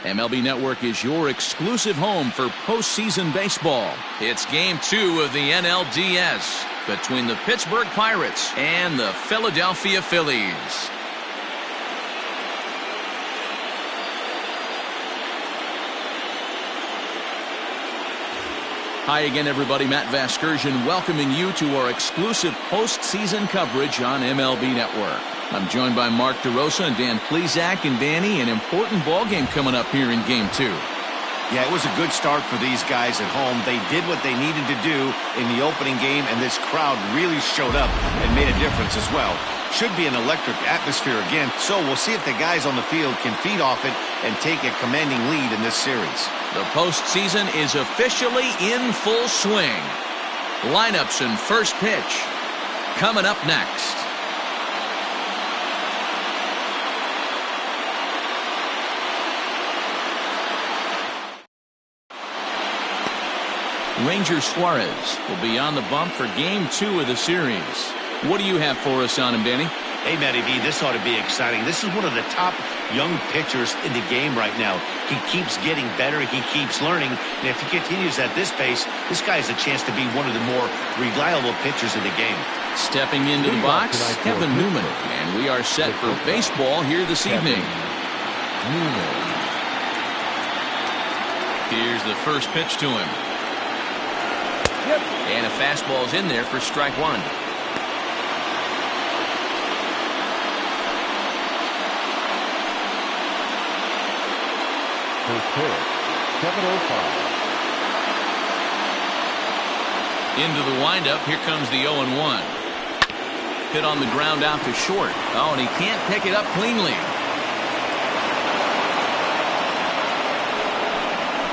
MLB Network is your exclusive home for postseason baseball. It's Game 2 of the NLDS between the Pittsburgh Pirates and the Philadelphia Phillies. Hi again, everybody. Matt Vasgersian welcoming you to our exclusive postseason coverage on MLB Network. I'm joined by Mark DeRosa and Dan Plesac. And Danny, an important ball game coming up here in Game 2. Yeah, it was a good start for these guys at home. They did what they needed to do in the opening game, and this crowd really showed up and made a difference as well. Should be an electric atmosphere again, so we'll see if the guys on the field can feed off it and take a commanding lead in this series. The postseason is officially in full swing. Lineups and first pitch coming up next. Ranger Suarez will be on the bump for Game 2 of the series. What do you have for us on him, Danny? Hey, Matty V, this ought to be exciting. This is one of the top young pitchers in the game right now. He keeps getting better. He keeps learning. And if he continues at this pace, this guy has a chance to be one of the more reliable pitchers in the game. Stepping into the box, Kevin Newman. And we are set for baseball here this evening. Here's the first pitch to him. And a fastball's in there for strike one. Into the windup, here comes the 0-1. Hit on the ground out to short. Oh, and he can't pick it up cleanly.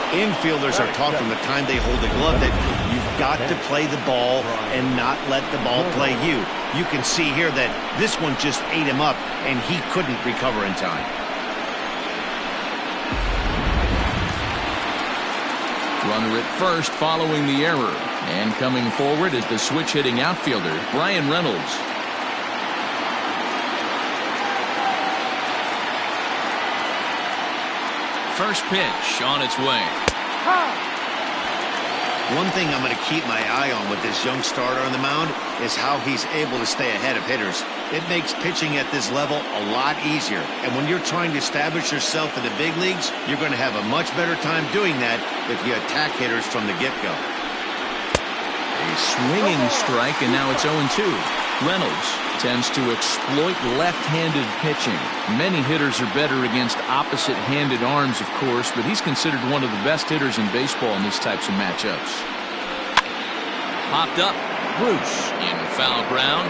Infielders are taught from the time they hold the glove that you've got to play the ball and not let the ball play you. You can see here that this one just ate him up, and he couldn't recover in time. Runner at first following the error. And coming forward is the switch-hitting outfielder, Brian Reynolds. First pitch on its way. One thing I'm going to keep my eye on with this young starter on the mound is how he's able to stay ahead of hitters. It makes pitching at this level a lot easier. And when you're trying to establish yourself in the big leagues, you're going to have a much better time doing that if you attack hitters from the get-go. A swinging strike, and now it's 0-2. Reynolds tends to exploit left-handed pitching. Many hitters are better against opposite-handed arms, of course, but he's considered one of the best hitters in baseball in these types of matchups. Popped up. Bruce in foul ground,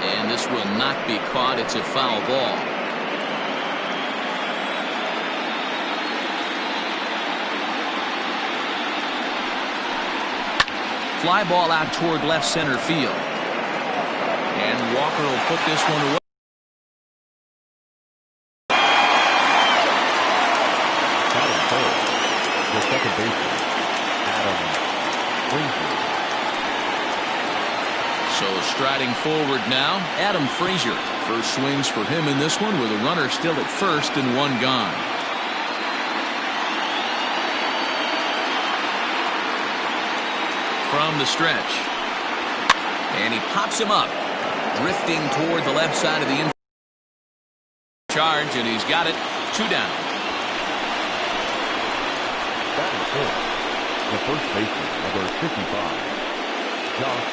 and this will not be caught. It's a foul ball. Fly ball out toward left center field. And Walker will put this one away. The second baseman, Adam Frazier. So striding forward now, Adam Frazier. First swings for him in this one with a runner still at first and one gone. From the stretch. And he pops him up. Drifting toward the left side of the infield. Charge, and he's got it. 2 down. That is it. The first baseman, number 55, Josh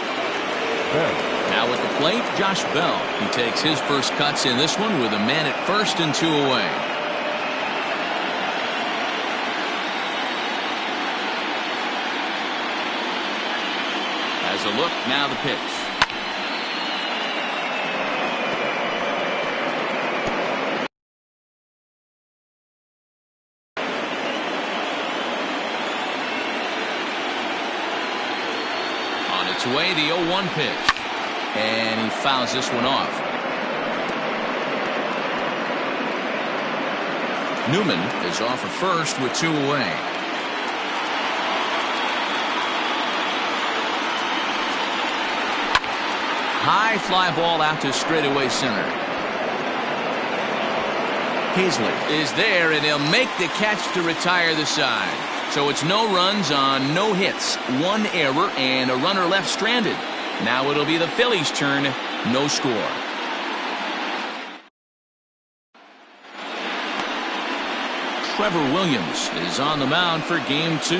Bell. Now at the plate, Josh Bell. He takes his first cuts in this one with a man at first and 2 away. As a look, now the pitch. On its way, the 0-1 pitch. And he fouls this one off. Newman is off at first with 2 away. High fly ball out to straightaway center. Hazley is there, and he'll make the catch to retire the side. So it's no runs on no hits, one error, and a runner left stranded. Now it'll be the Phillies' turn, no score. Trevor Williams is on the mound for game 2.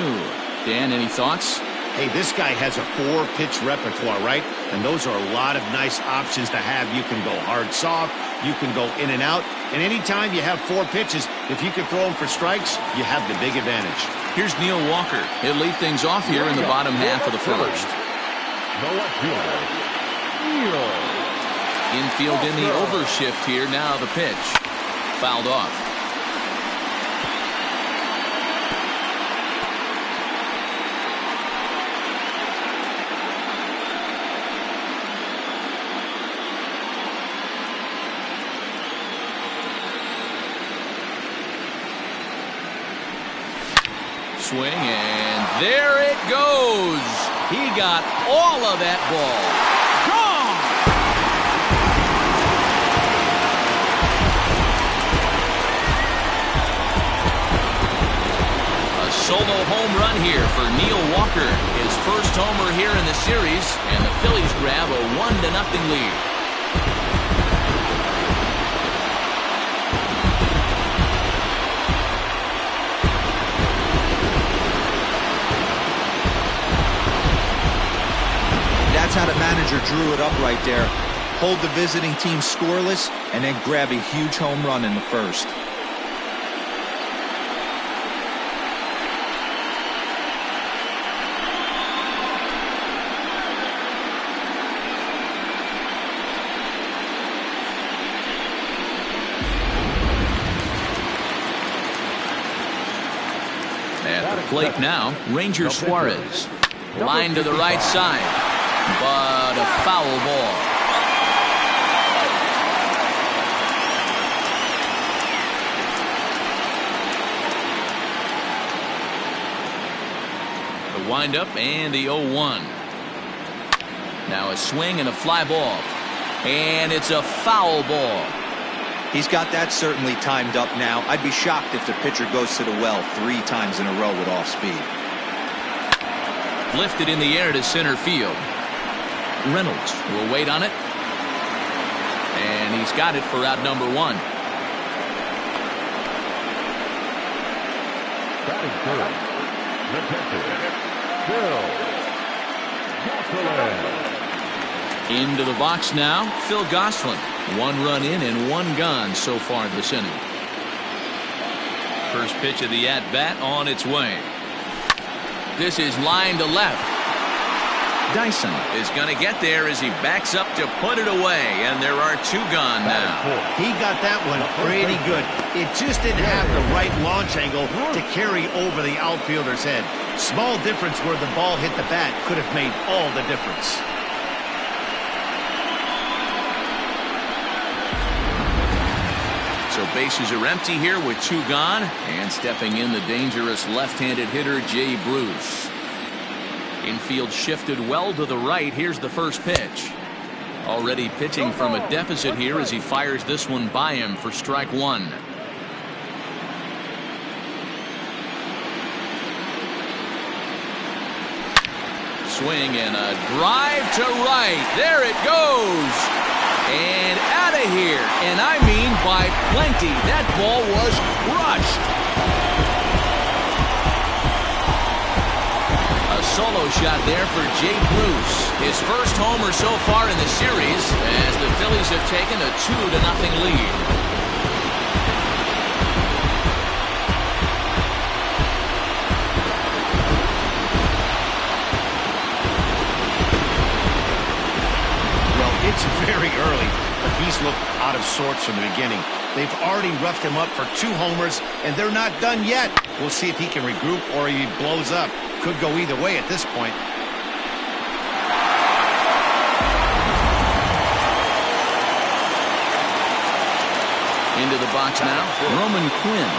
Dan, any thoughts? Hey, this guy has a 4-pitch repertoire, right? And those are a lot of nice options to have. You can go hard, soft. You can go in and out. And anytime you have 4 pitches, if you can throw them for strikes, you have the big advantage. Here's Neil Walker. He'll lead things off here in the bottom half of the first. Infield in the overshift here. Now the pitch. Fouled off. Swing, and there it goes. He got all of that ball. Gone! A solo home run here for Neil Walker. His first homer here in the series, and the Phillies grab a 1-0 lead. That's how the manager drew it up right there. Hold the visiting team scoreless and then grab a huge home run in the first. At the plate now, Ranger Suarez. Line to the right side. But a foul ball. The windup and the 0-1. Now a swing and a fly ball. And it's a foul ball. He's got that certainly timed up now. I'd be shocked if the pitcher goes to the well 3 times in a row with off speed. Lifted in the air to center field. Reynolds will wait on it. And he's got it for out number 1. Batting third, Phil Gosselin. Into the box now, Phil Gosselin. 1 run in and 1 gone so far this inning. First pitch of the at-bat on its way. This is line to left. Dyson is going to get there as he backs up to put it away, and there are 2 gone now. He got that one pretty good. It just didn't have the right launch angle to carry over the outfielder's head. Small difference where the ball hit the bat could have made all the difference. So bases are empty here with 2 gone, and stepping in the dangerous left-handed hitter Jay Bruce. Infield shifted well to the right. Here's the first pitch. Already pitching from a deficit here as he fires this one by him for strike 1. Swing and a drive to right. There it goes. And out of here. And I mean by plenty. That ball was crushed. A solo shot there for Jay Bruce. His first homer so far in the series as the Phillies have taken a 2-0 lead. Well, it's very early, but he's looked out of sorts from the beginning. They've already roughed him up for 2 homers, and they're not done yet. We'll see if he can regroup or if he blows up. Could go either way at this point. Into the box now, Roman Quinn.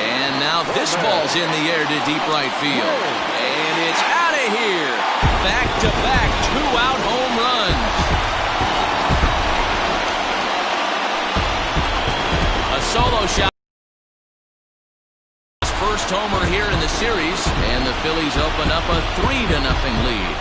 And now this ball's in the air to deep right field. And it's out of here. Back-to-back 2-out home runs. A solo shot. First homer here in the series, and the Phillies open up a 3-0 lead.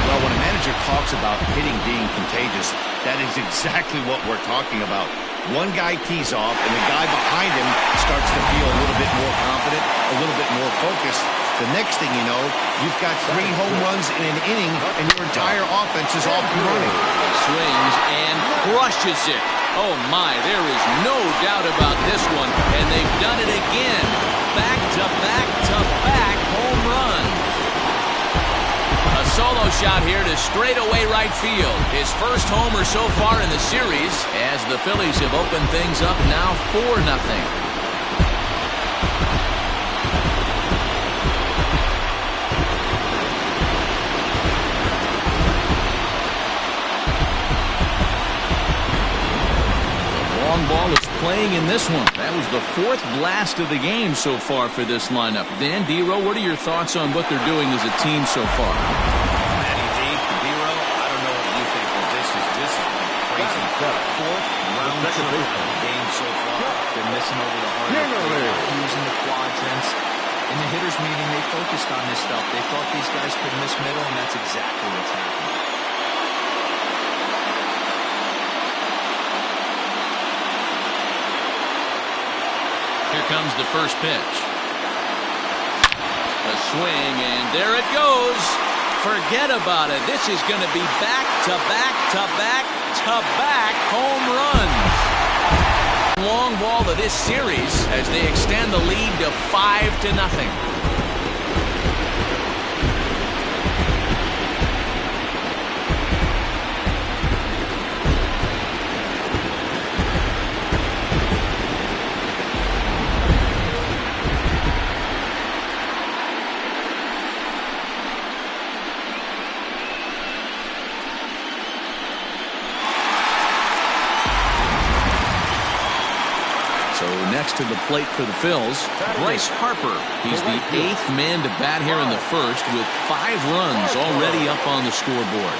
Well, when a manager talks about hitting being contagious, that is exactly what we're talking about. One guy tees off, and the guy behind him starts to feel a little bit more confident, a little bit more focused. The next thing you know, you've got 3 home runs in an inning, and your entire offense is off and running. Swings and crushes it. Oh my, there is no doubt about this one, and they've done it again. Back-to-back-to-back home runs. A solo shot here to straightaway right field. His first homer so far in the series, as the Phillies have opened things up now 4-0. Ball is playing in this one. That was the 4th blast of the game so far for this lineup. Dan Dero, what are your thoughts on what they're doing as a team so far? Manny D, Dero, I don't know what you think, but this is like crazy. 4th round trip of the game so far. They're missing over the heart. Using the quadrants. In the hitters meeting, they focused on this stuff. They thought these guys could miss middle, and that's exactly what's happening. Here comes the first pitch. A swing, and there it goes. Forget about it. This is going to be back-to-back-to-back-to-back home runs. Long ball of this series as they extend the lead to 5-0. Next to the plate for the Phils, Bryce Harper. He's the 8th man to bat here in the first with 5 runs already up on the scoreboard.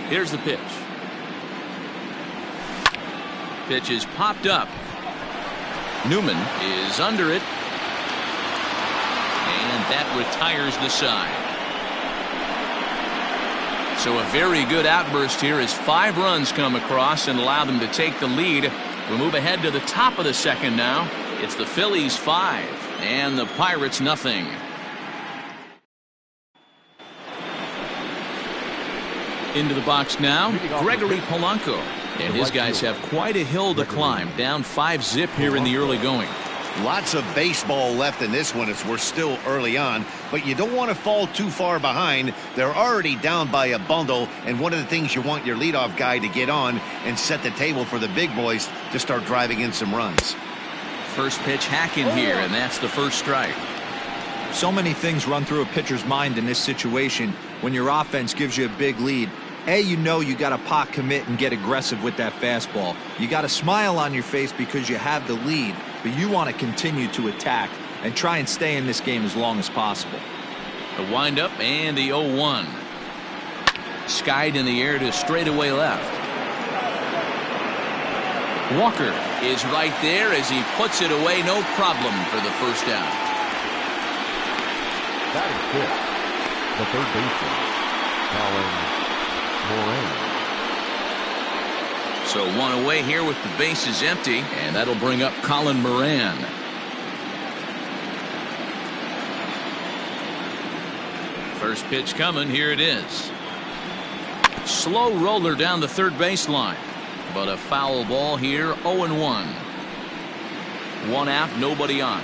Here's the pitch. Pitch is popped up. Newman is under it. And that retires the side. So a very good outburst here as 5 runs come across and allow them to take the lead. We'll move ahead to the top of the second now. It's the Phillies 5 and the Pirates nothing. Into the box now, Gregory Polanco. And his guys have quite a hill to climb, down 5-0 here in the early going. Lots of baseball left in this one as we're still early on, but you don't want to fall too far behind. They're already down by a bundle, and one of the things you want your leadoff guy to get on and set the table for the big boys to start driving in some runs. First pitch hacking here, and that's the first strike. So many things run through a pitcher's mind in this situation when your offense gives you a big lead. You know you got to pot commit and get aggressive with that fastball. You got a smile on your face because you have the lead, but you want to continue to attack and try and stay in this game as long as possible. The windup and the 0-1. Skied in the air to straightaway left. Walker is right there as he puts it away, no problem for the first out. That is good. The third baseman, Colin Moran. So 1 away here with the bases empty, and that'll bring up Colin Moran. First pitch coming, here it is. Slow roller down the third baseline, but a foul ball here. 0-1. 1 out, nobody on.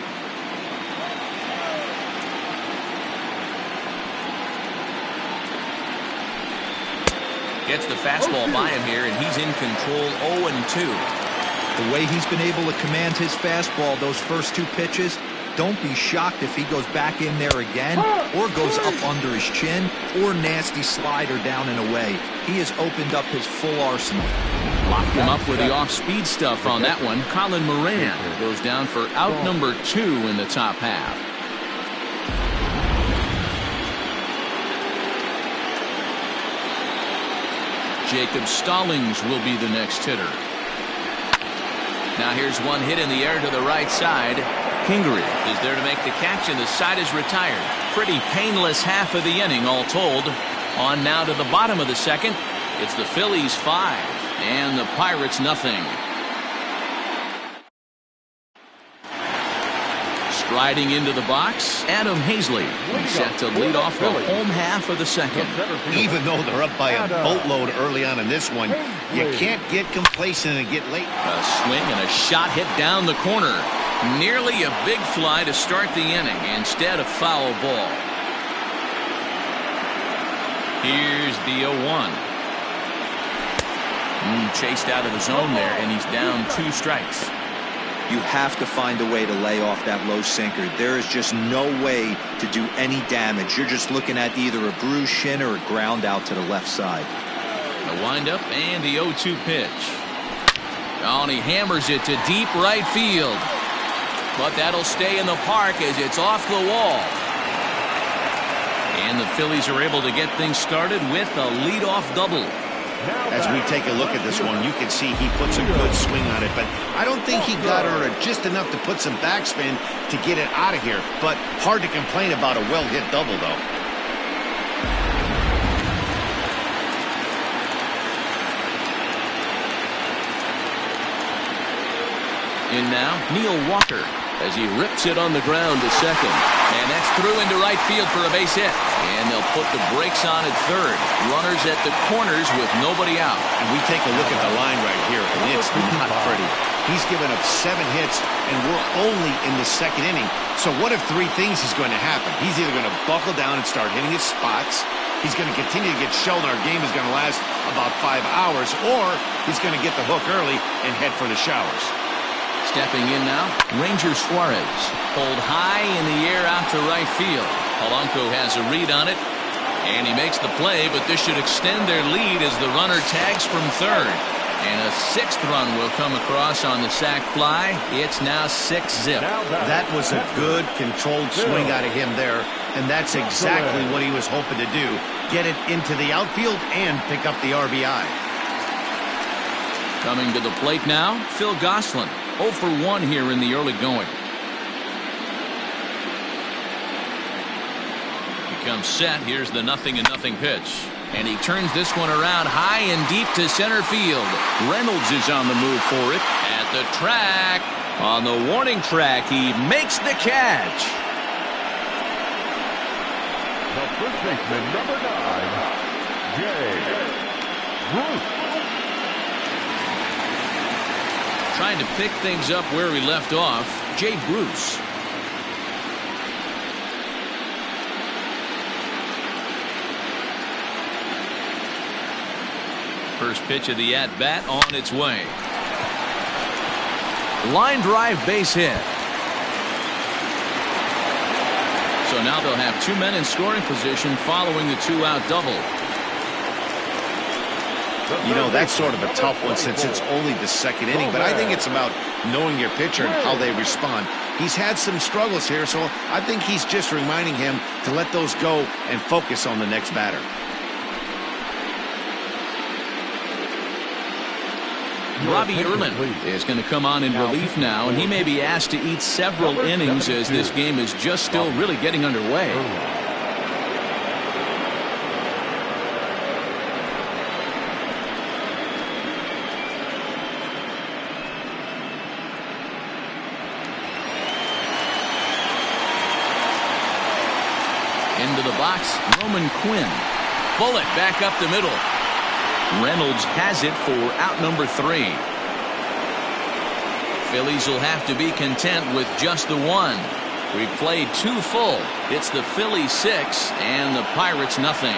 Gets the fastball by him here, and he's in control. 0-2. The way he's been able to command his fastball those first 2 pitches, don't be shocked if he goes back in there again or goes up under his chin or nasty slider down and away. He has opened up his full arsenal. Locked him up with the off-speed stuff on that one. Colin Moran goes down for out number 2 in the top half. Jacob Stallings will be the next hitter. Now here's one hit in the air to the right side. Kingery is there to make the catch, and the side is retired. Pretty painless half of the inning all told. On now to the bottom of the second. It's the Phillies 5 and the Pirates nothing. Striding into the box, Adam Hazley set to lead off the home half of the second. Even though they're up by a boatload early on in this one, you can't get complacent and get late. A swing and a shot hit down the corner. Nearly a big fly to start the inning. Instead, a foul ball. Here's the 0-1. Chased out of the zone there, and he's down 2 strikes. You have to find a way to lay off that low sinker. There is just no way to do any damage. You're just looking at either a bruised shin or a ground out to the left side. The windup and the 0-2 pitch. Oh, and he hammers it to deep right field. But that'll stay in the park as it's off the wall. And the Phillies are able to get things started with a leadoff double. As we take a look at this one, you can see he puts a good swing on it, but I don't think he got her just enough to put some backspin to get it out of here. But hard to complain about a well-hit double, though. In now, Neil Walker as he rips it on the ground to second. And that's through into right field for a base hit. And they'll put the brakes on at third. Runners at the corners with nobody out. And we take a look at the line right here, and it's not pretty. He's given up 7 hits, and we're only in the second inning. So what if 3 things is going to happen? He's either going to buckle down and start hitting his spots, he's going to continue to get shelled, and our game is going to last about 5 hours, or he's going to get the hook early and head for the showers. Stepping in now, Ranger Suarez. Pulled high in the air out to right field. Polanco has a read on it, and he makes the play, but this should extend their lead as the runner tags from third. And a 6th run will come across on the sac fly. It's now 6-zip. That was a good controlled swing out of him there, and that's exactly what he was hoping to do. Get it into the outfield and pick up the RBI. Coming to the plate now, Phil Gosselin. 0 for 1 here in the early going. He comes set. Here's the 0-0 pitch. And he turns this one around high and deep to center field. Reynolds is on the move for it. At the track. On the warning track, he makes the catch. The first baseman, number 9, Jay Bruce. Trying to pick things up where we left off, Jay Bruce. First pitch of the at-bat on its way. Line drive base hit. So now they'll have 2 men in scoring position following the 2-out double. You know, that's sort of a tough one since it's only the second inning, but I think it's about knowing your pitcher and how they respond. He's had some struggles here, so I think he's just reminding him to let those go and focus on the next batter. Robbie Erlin is going to come on in relief now, and he may be asked to eat several innings as this game is just still really getting underway. Into the box, Roman Quinn. Bullet back up the middle. Reynolds has it for out number 3. Phillies will have to be content with just the 1. We've played 2 full. It's the Phillies 6 and the Pirates nothing.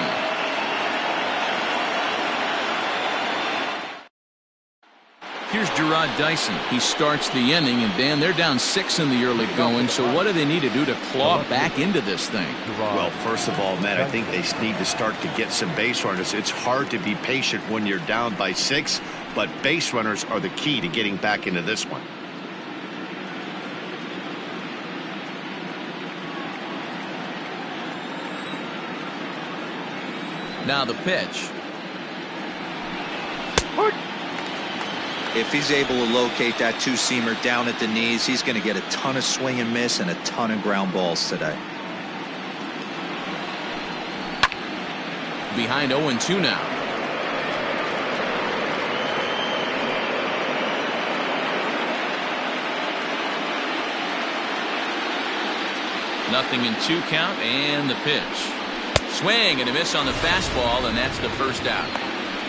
Here's Gerard Dyson. He starts the inning, and Dan, they're down 6 in the early going. So what do they need to do to claw back into this thing? Well, first of all, Matt, I think they need to start to get some base runners. It's hard to be patient when you're down by 6, but base runners are the key to getting back into this one. Now the pitch. If he's able to locate that two-seamer down at the knees, he's going to get a ton of swing and miss and a ton of ground balls today. Behind 0-2 now. Nothing in 2 count, and the pitch. Swing and a miss on the fastball, and that's the first out.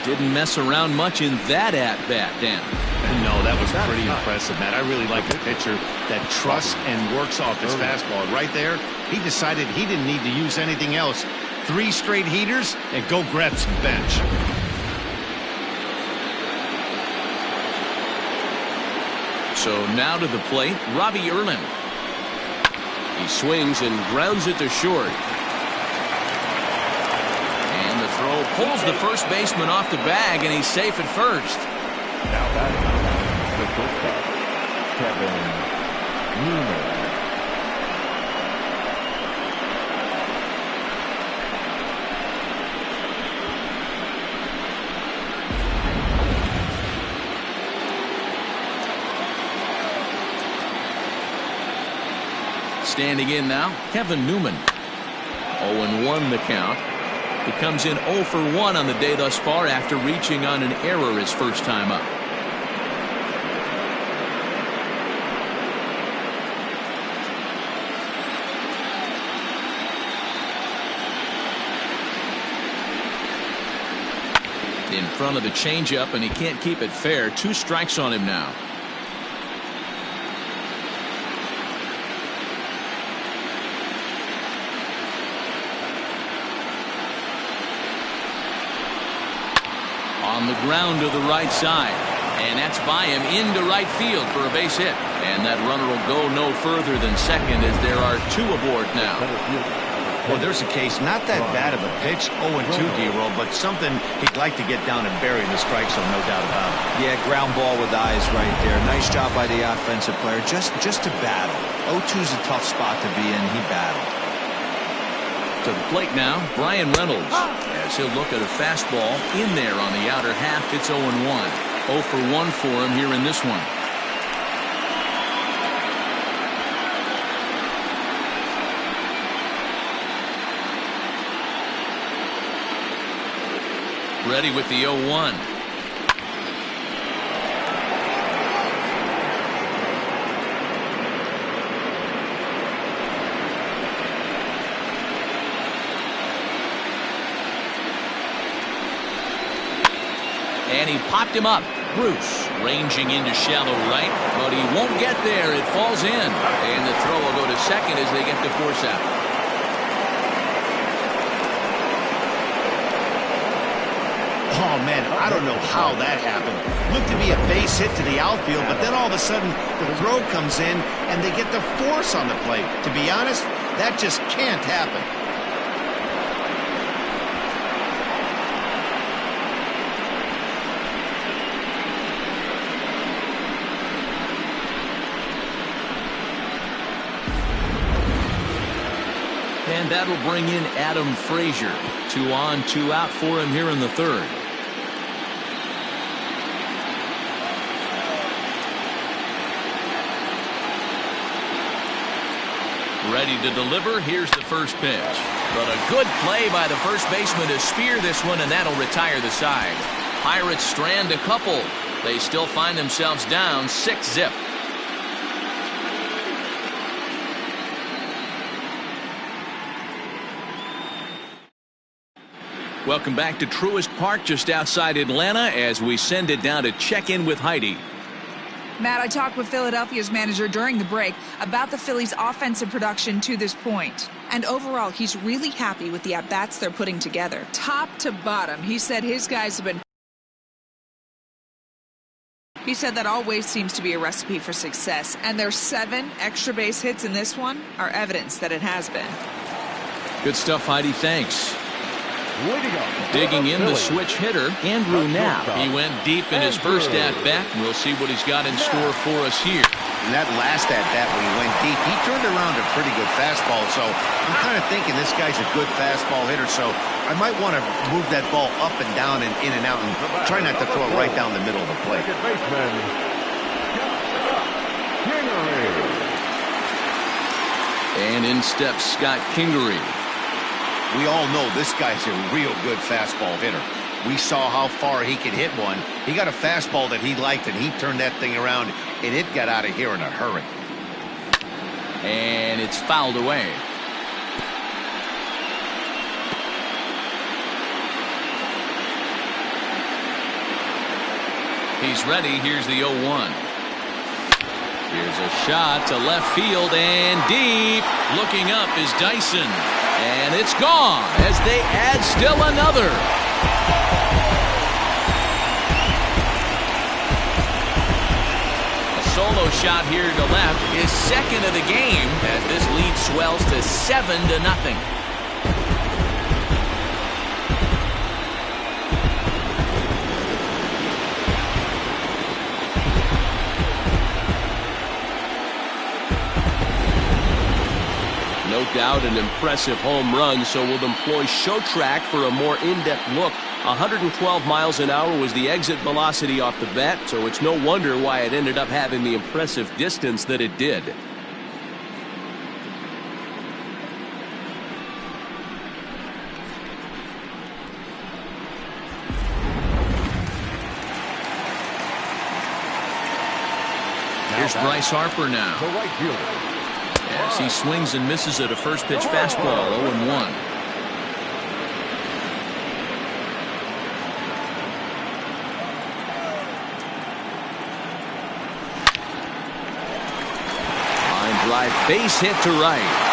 Didn't mess around much in that at-bat, Dan. No, that was pretty impressive, Matt. I really like a pitcher that trusts and works off his fastball. Right there, he decided he didn't need to use anything else. 3 straight heaters, and go grab some bench. So now to the plate, Robbie Erlin. He swings and grounds it to short. Throw pulls the first baseman off the bag, and he's safe at first. Now batting the shortstop, Kevin Newman. Standing in now, Kevin Newman. 0-1 the count. He comes in 0 for 1 on the day thus far after reaching on an error his first time up. In front of the changeup, and he can't keep it fair. 2 strikes on him now. On the ground to the right side, and that's by him into right field for a base hit, and that runner will go no further than second as there are 2 aboard now. Well, there's a case, not that bad of a pitch, 0-2 D-roll, but something he'd like to get down and bury in the strike zone, no doubt about it. Yeah, ground ball with eyes right there. Nice job by the offensive player, just to battle. 0-2's a tough spot to be in. He battled. To the plate now, Brian Reynolds, as he'll look at a fastball in there on the outer half. It's 0-1. 0 for 1 for him here in this one. Ready with the 0-1. And he popped him up. Bruce ranging into shallow right, but he won't get there. It falls in, and the throw will go to second as they get the force out. Oh, man, I don't know how that happened. Looked to be a base hit to the outfield, but then all of a sudden the throw comes in, and they get the force on the plate. To be honest, that just can't happen. And that'll bring in Adam Frazier. 2 on, 2 out for him here in the third. Ready to deliver. Here's the first pitch. But a good play by the first baseman to spear this one, and that'll retire the side. Pirates strand a couple. They still find themselves down 6-0. Welcome back to Truist Park just outside Atlanta as we send it down to check in with Heidi. Matt, I talked with Philadelphia's manager during the break about the Phillies' offensive production to this point. And overall, he's really happy with the at-bats they're putting together. Top to bottom, he said his guys have been He said that always seems to be a recipe for success, and their 7 extra base hits in this one are evidence that it has been. Good stuff, Heidi. Thanks. Digging in the switch hitter, Andrew Knapp. He went deep in his first at-bat. We'll see what he's got in store for us here. In that last at-bat when he went deep, he turned around a pretty good fastball. So I'm kind of thinking this guy's a good fastball hitter. So I might want to move that ball up and down and in and out and try not to throw it right down the middle of the plate. And in steps Scott Kingery. We all know this guy's a real good fastball hitter. We saw how far he could hit one. He got a fastball that he liked, and he turned that thing around, and it got out of here in a hurry. And it's fouled away. He's ready. Here's the 0-1. Here's a shot to left field and deep. Looking up is Dyson. And it's gone as they add still another. A solo shot here to left is second of the game as this lead swells to 7-0. No doubt an impressive home run, so we'll employ show track for a more in-depth look. 112 miles an hour was the exit velocity off the bat, so it's no wonder why it ended up having the impressive distance that it did. Here's Bryce Harper now. The right fielder. As he swings and misses at a first pitch fastball, 0-1. Line drive, base hit to right.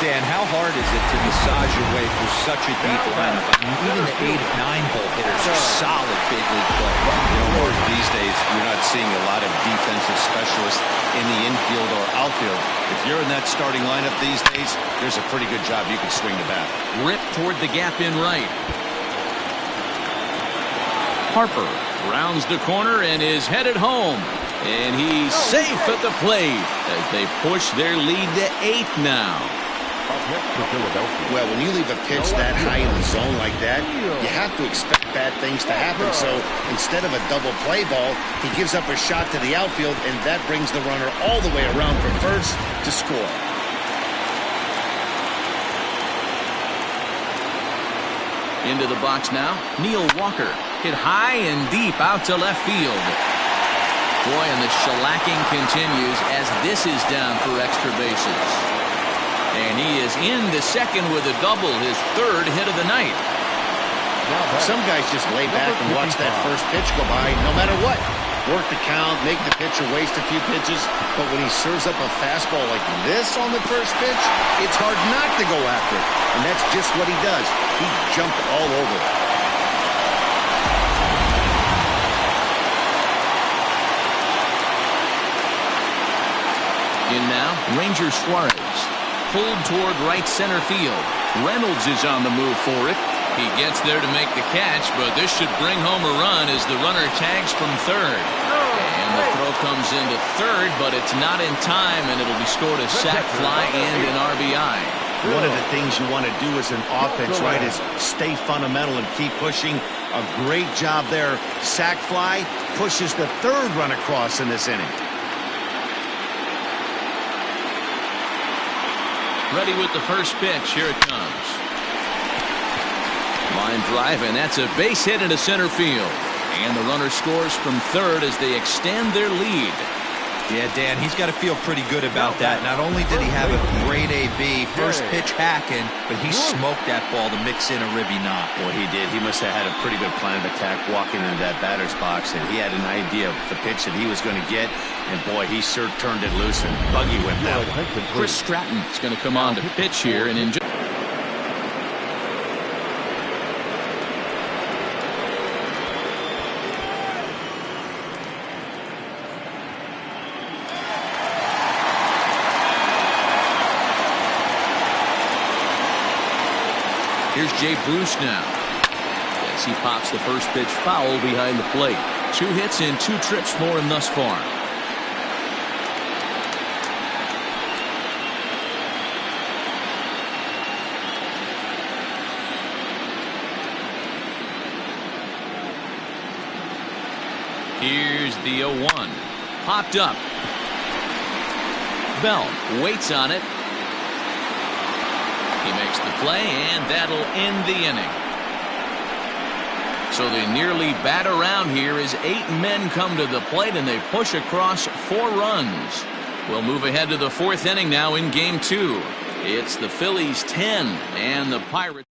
Dan, how hard is it to massage your way through such a deep lineup? I mean, even the 8 and 9 hole hitters are solid big league play. You know, Mark, these days you're not seeing a lot of defensive specialists in the infield or outfield. If you're in that starting lineup these days, there's a pretty good job you can swing the bat. Rip toward the gap in right. Harper rounds the corner and is headed home. And he's safe at the plate as they push their lead to 8 now. Well, when you leave a pitch that high in the zone like that, you have to expect bad things to happen. So instead of a double play ball, he gives up a shot to the outfield, and that brings the runner all the way around from first to score. Into the box now, Neil Walker. Hit high and deep out to left field. Boy, and the shellacking continues as this is down for extra bases. And he is into second with a double, his 3rd hit of the night. Some guys just lay back and watch that first pitch go by no matter what. Work the count, make the pitcher waste a few pitches, but when he serves up a fastball like this on the first pitch, it's hard not to go after it. And that's just what he does. He jumped all over it. In now, Ranger Suarez. Pulled toward right center field. Reynolds is on the move for it. He gets there to make the catch, but this should bring home a run as the runner tags from third. And the throw comes into third, but it's not in time, and it'll be scored a sac fly and an RBI. One of the things you want to do as an offense, right, is stay fundamental and keep pushing. A great job there. Sac fly pushes the 3rd run across in this inning. Ready with the first pitch. Here it comes. Line drive, and that's a base hit into center field. And the runner scores from third as they extend their lead. Yeah, Dan, he's got to feel pretty good about that. Not only did he have a great AB, first pitch hacking, but he smoked that ball to mix in a ribby knock. Boy, he did. He must have had a pretty good plan of attack walking into that batter's box, and he had an idea of the pitch that he was going to get, and boy, he sure turned it loose, and buggy whipped that one. Chris Stratton is going to come on to pitch here and enjoy. Here's Jay Bruce now. As he pops the first pitch foul behind the plate. 2 hits and 2 trips for him thus far. Here's the 0-1. Popped up. Bell waits on it. He makes the play, and that'll end the inning. So they nearly bat around here as 8 men come to the plate, and they push across 4 runs. We'll move ahead to the 4th inning now in Game 2. It's the Phillies 10 and the Pirates.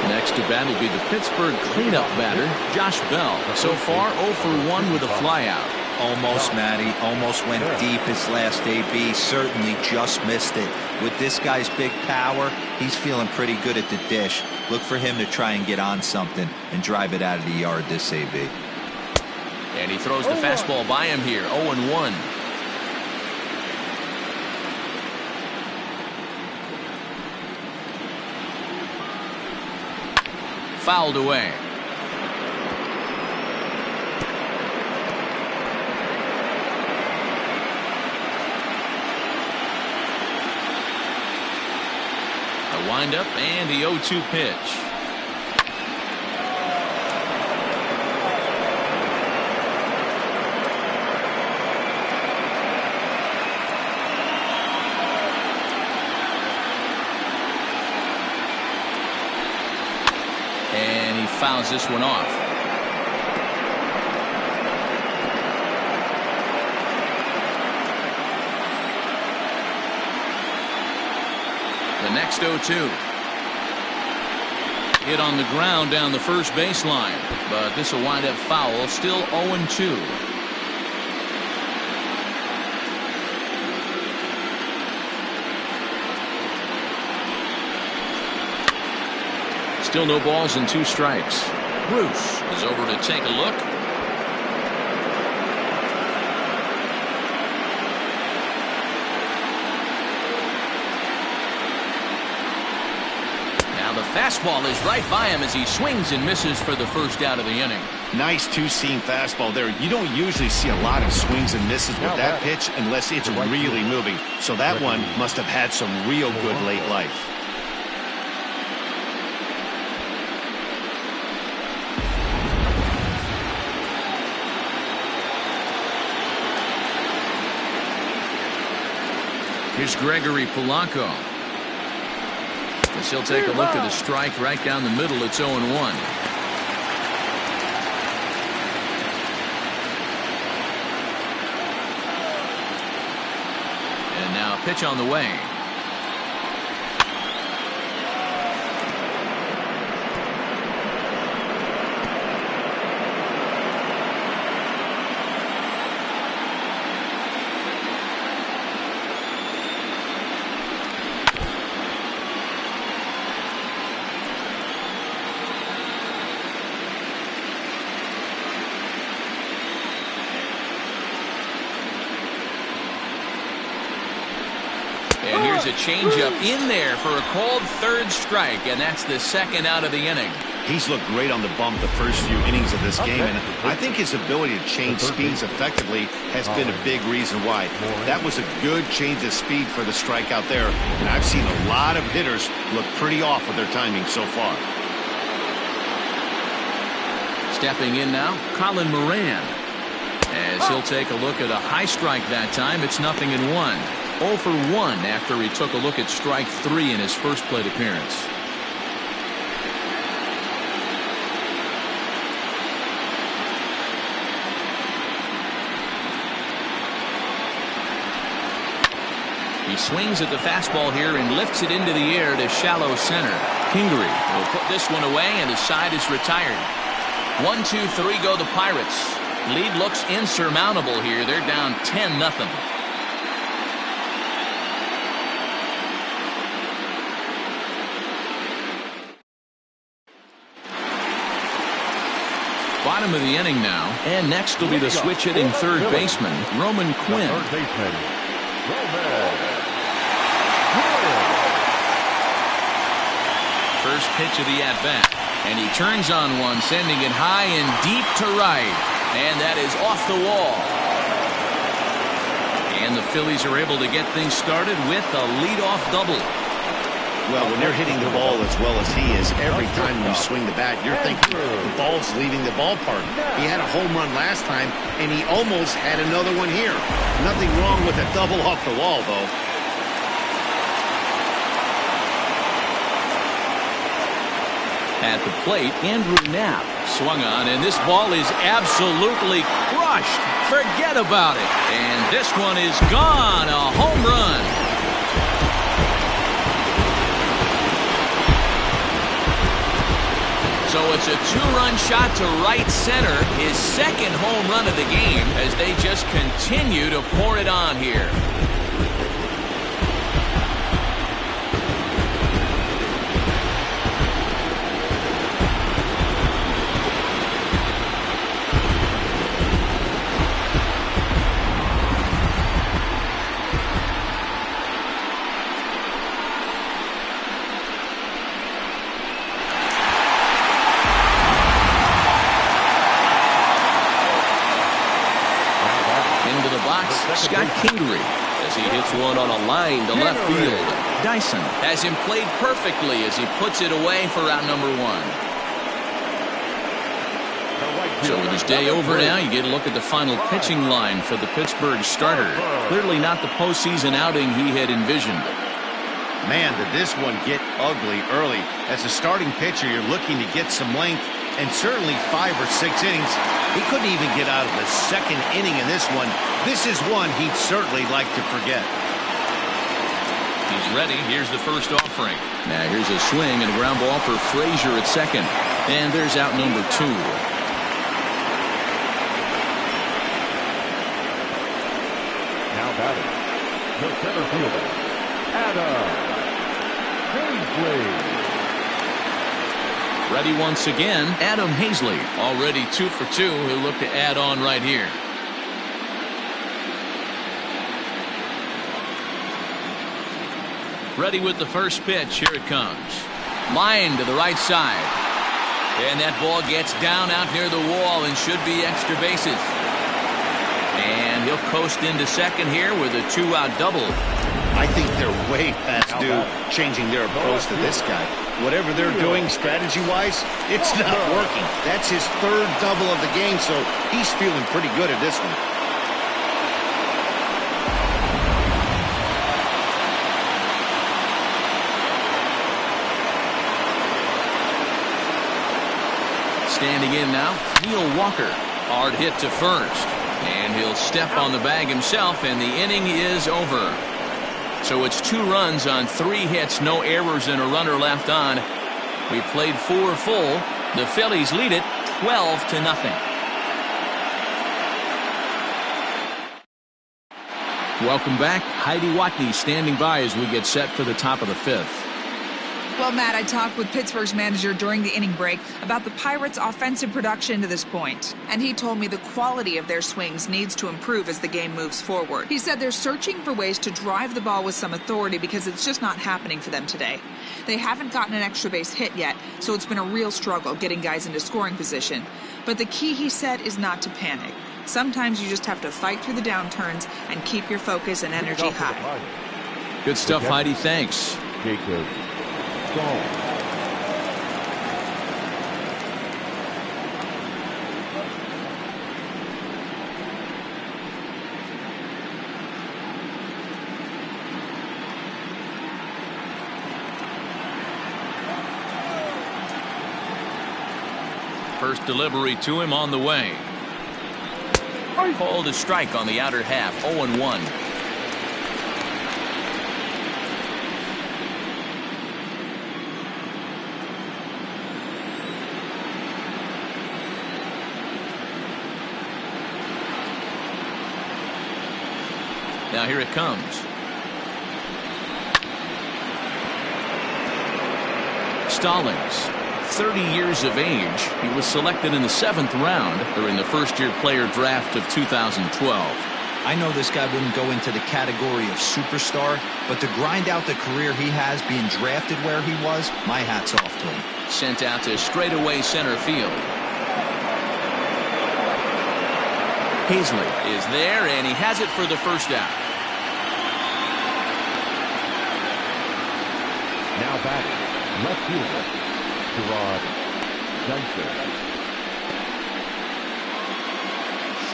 Next to bat will be the Pittsburgh cleanup batter, Josh Bell. So far 0 for 1 with a flyout. Almost, Matty. Almost went deep his last AB. Certainly just missed it. With this guy's big power, he's feeling pretty good at the dish. Look for him to try and get on something and drive it out of the yard this AB. And he throws the fastball by him here. 0-1. Fouled away. A windup and the 0-2 pitch. Fouls this one off. The next 0-2. Hit on the ground down the first baseline, but this will wind up foul. Still 0-2. Still no balls and 2 strikes. Bruce is over to take a look. Now the fastball is right by him as he swings and misses for the first out of the inning. Nice 2-seam fastball there. You don't usually see a lot of swings and misses with that pitch unless it's really moving. So that one must have had some real good late life. Here's Gregory Polanco. As he'll take a look at the strike right down the middle. It's 0-1. And now a pitch on the way. And here's a changeup in there for a called 3rd strike, and that's the 2nd out of the inning. He's looked great on the bump the first few innings of this game, and I think his ability to change speeds effectively has been a big reason why. That was a good change of speed for the strikeout there, and I've seen a lot of hitters look pretty off with their timing so far. Stepping in now, Colin Moran. As he'll take a look at a high strike that time, it's 0-1. 0 for 1 after he took a look at strike 3 in his first plate appearance. He swings at the fastball here and lifts it into the air to shallow center. Kingery will put this one away, and his side is retired. 1-2-3 go the Pirates. Lead looks insurmountable here. They're down 10-0. Bottom of the inning now, and next will be the switch hitting 3rd baseman, Roman Quinn. First pitch of the at-bat. And he turns on one, sending it high and deep to right. And that is off the wall. And the Phillies are able to get things started with a leadoff double. Well, when you're hitting the ball as well as he is, every time you swing the bat, you're thinking the ball's leaving the ballpark. He had a home run last time, and he almost had another one here. Nothing wrong with a double off the wall, though. At the plate, Andrew Knapp swung on, and this ball is absolutely crushed. Forget about it. And this one is gone. A home run. So it's a two-run shot to right center, his second home run of the game, as they just continue to pour it on here. Scott Kingery as he hits one on a line to left field. Dyson has him played perfectly as he puts it away for out number one. So with his day over now, you get a look at the final pitching line for the Pittsburgh starter. Clearly not the postseason outing he had envisioned. Man, did this one get ugly early. As a starting pitcher, you're looking to get some length, and certainly 5 or 6 innings. He couldn't even get out of the second inning in this one. This is one he'd certainly like to forget. He's ready. Here's the first offering. Now here's a swing and a ground ball for Frazier at second. And there's out number 2. Now batting, the center fielder, Adam Hazley. Ready once again, Adam Hazley. Already 2 for 2. He'll look to add on right here. Ready with the first pitch. Here it comes. Line to the right side. And that ball gets down out near the wall and should be extra bases. And he'll coast into second here with a 2-out double. I think they're way past due changing their approach to this guy. Whatever they're doing strategy-wise, it's not working. That's his 3rd double of the game, so he's feeling pretty good at this one. Standing in now, Neil Walker. Hard hit to first. And he'll step on the bag himself, and the inning is over. So it's 2 runs on 3 hits, no errors, and a runner left on. We played 4 full. The Phillies lead it 12-0. Welcome back. Heidi Watney standing by as we get set for the top of the 5th. Well, Matt, I talked with Pittsburgh's manager during the inning break about the Pirates' offensive production to this point. And he told me the quality of their swings needs to improve as the game moves forward. He said they're searching for ways to drive the ball with some authority because it's just not happening for them today. They haven't gotten an extra base hit yet, so it's been a real struggle getting guys into scoring position. But the key, he said, is not to panic. Sometimes you just have to fight through the downturns and keep your focus and energy high. Good stuff, Heidi. Thanks. Jacob. First delivery to him on the way. Called a strike on the outer half. 0-1. Now here it comes. Stallings, 30 years of age. He was selected in the 7th round during the first-year player draft of 2012. I know this guy wouldn't go into the category of superstar, but to grind out the career he has being drafted where he was, my hat's off to him. Sent out to straightaway center field. Hazley is there, and he has it for the first out. Now batting, left fielder, Gerard Dyson.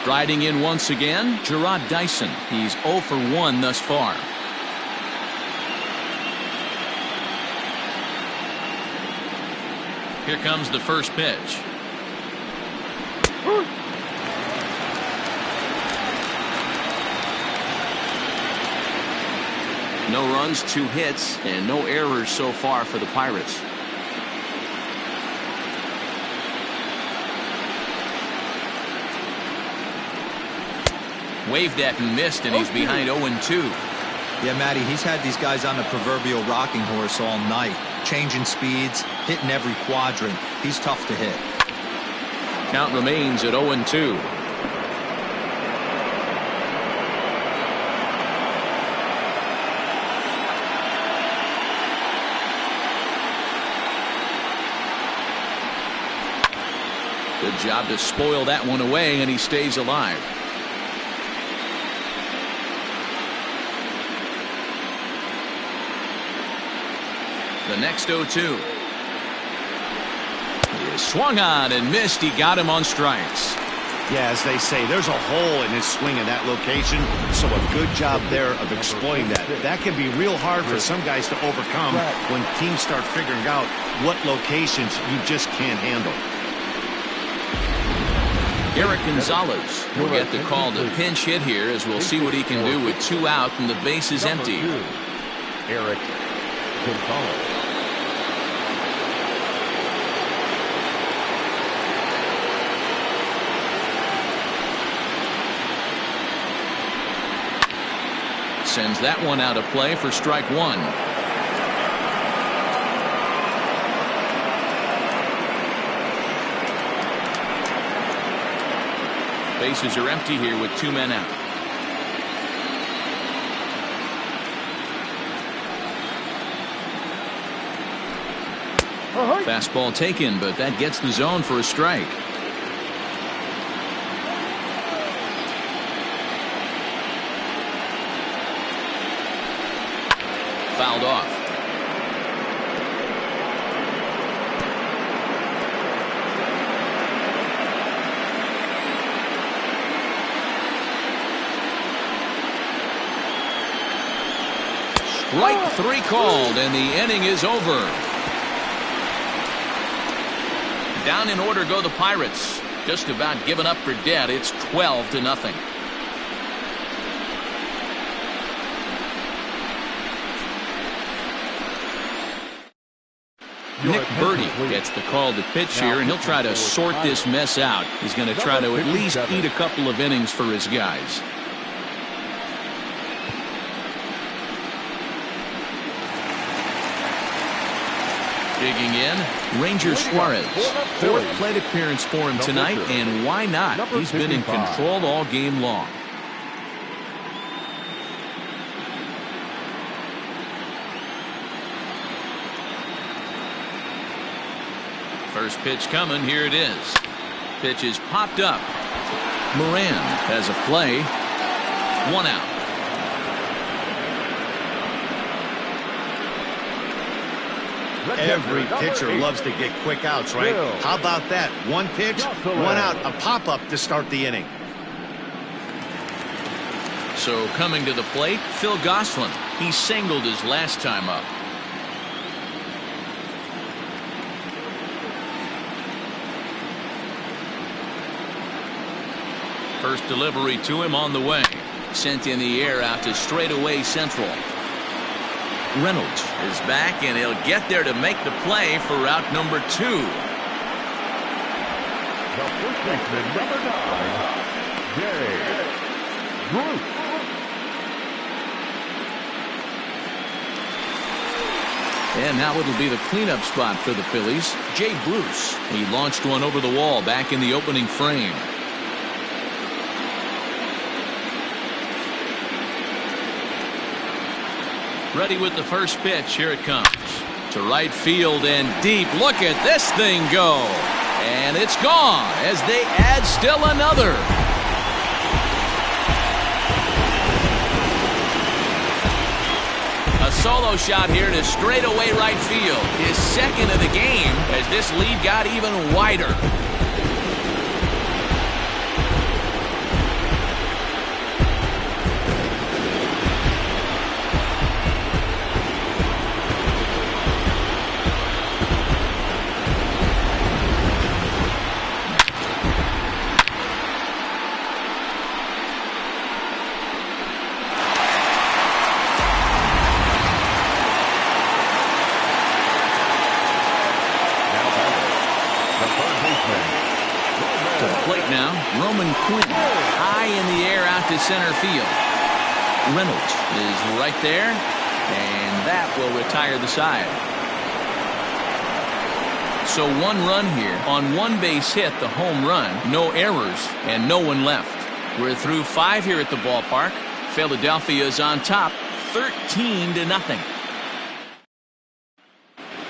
Striding in once again, Gerard Dyson. He's 0 for 1 thus far. Here comes the first pitch. No runs, 2 hits, and no errors so far for the Pirates. Waved at and missed, and he's behind 0-2. Yeah, Matty, he's had these guys on the proverbial rocking horse all night, changing speeds, hitting every quadrant. He's tough to hit. Count remains at 0-2. Good job to spoil that one away, and he stays alive. The next 0-2. He swung on and missed. He got him on strikes. Yeah, as they say, there's a hole in his swing in that location, so a good job there of exploiting that. That can be real hard for some guys to overcome when teams start figuring out what locations you just can't handle. Eric Gonzalez will get the call to pinch hit here, as we'll see what he can do with 2 out and the base is empty. Eric Gonzalez. Sends that one out of play for strike 1. Bases are empty here with 2 men out. Fastball taken, but that gets the zone for a strike. Fouled off. Strike 3 called, and the inning is over. Down in order go the Pirates. Just about given up for dead. It's 12-0. Nick Birdie gets the call to pitch here, and he'll try to sort this mess out. He's going to try to at least eat a couple of innings for his guys. Digging in, Ranger Suarez. 4th plate appearance for him tonight, and why not? He's been in control all game long. First pitch coming. Here it is. Pitch is popped up. Moran has a play. 1 out. Every pitcher loves to get quick outs, right? How about that? 1 pitch, 1 out, a pop-up to start the inning. So coming to the plate, Phil Gosselin. He singled his last time up. First delivery to him on the way. Sent in the air out to straightaway central. Reynolds is back, and he'll get there to make the play for route number 2. The first baseman, number 9, Jay Bruce. And now it'll be the cleanup spot for the Phillies. Jay Bruce. He launched one over the wall back in the opening frame. Ready with the first pitch. Here it comes. To right field and deep. Look at this thing go. And it's gone as they add still another. A solo shot here to straightaway right field. His second of the game as this lead got even wider. Center field. Reynolds is right there, and that will retire the side. So 1 run here on 1 base hit, the home run, no errors, and no one left. We're through 5 here at the ballpark. Philadelphia is on top, 13-0.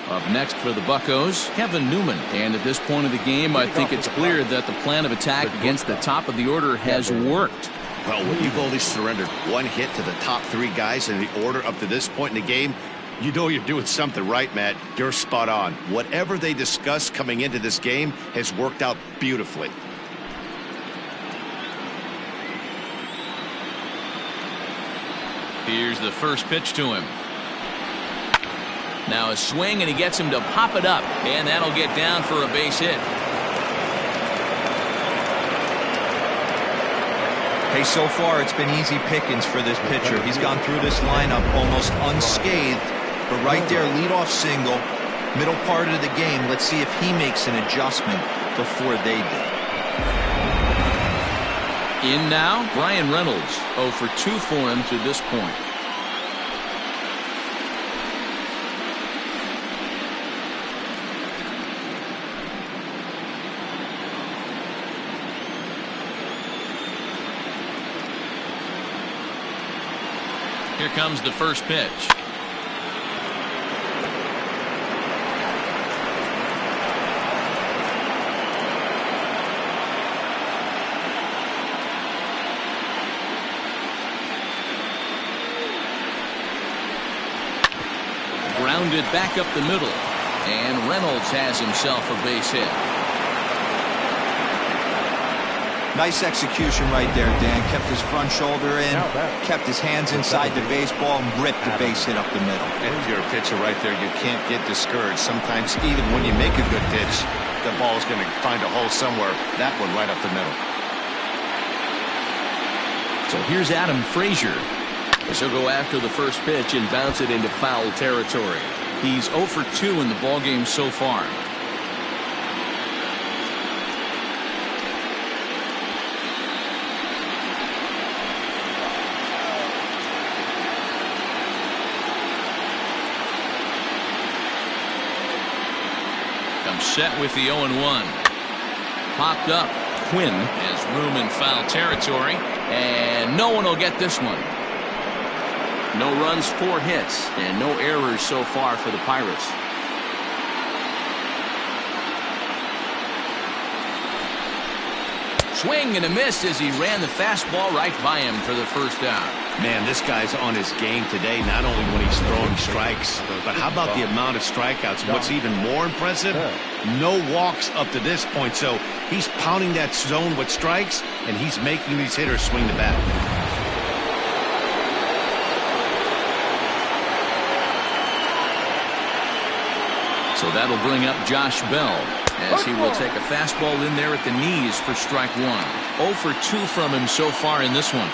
Up next for the Buccos, Kevin Newman. And at this point of the game, I think it's clear that the plan of attack against the top of the order has worked. Well, when you've only surrendered 1 hit to the top 3 guys in the order up to this point in the game, you know you're doing something right, Matt. You're spot on. Whatever they discussed coming into this game has worked out beautifully. Here's the first pitch to him. Now a swing, and he gets him to pop it up, and that'll get down for a base hit. Hey, so far it's been easy pickings for this pitcher. He's gone through this lineup almost unscathed, but right there, leadoff single, middle part of the game. Let's see if he makes an adjustment before they do. In now, Brian Reynolds. 0 for 2 for him to this point. Here comes the first pitch. Grounded back up the middle, and Reynolds has himself a base hit. Nice execution right there, Dan. Kept his front shoulder in, kept his hands inside the baseball, and ripped the base hit up the middle. And if you're a pitcher right there, you can't get discouraged. Sometimes even when you make a good pitch, the ball's going to find a hole somewhere. That one right up the middle. So here's Adam Frazier. He'll go after the first pitch and bounce it into foul territory. He's 0 for 2 in the ballgame so far. Set with the 0-1. Popped up. Quinn has room in foul territory, and no one will get this one. No runs, 4 hits, and no errors so far for the Pirates. Swing and a miss as he ran the fastball right by him for the first down. Man, this guy's on his game today, not only when he's throwing strikes, but how about the amount of strikeouts? What's even more impressive, no walks up to this point. So he's pounding that zone with strikes, and he's making these hitters swing the bat. So that'll bring up Josh Bell, as he will take a fastball in there at the knees for strike 1. 0 for 2 from him so far in this one.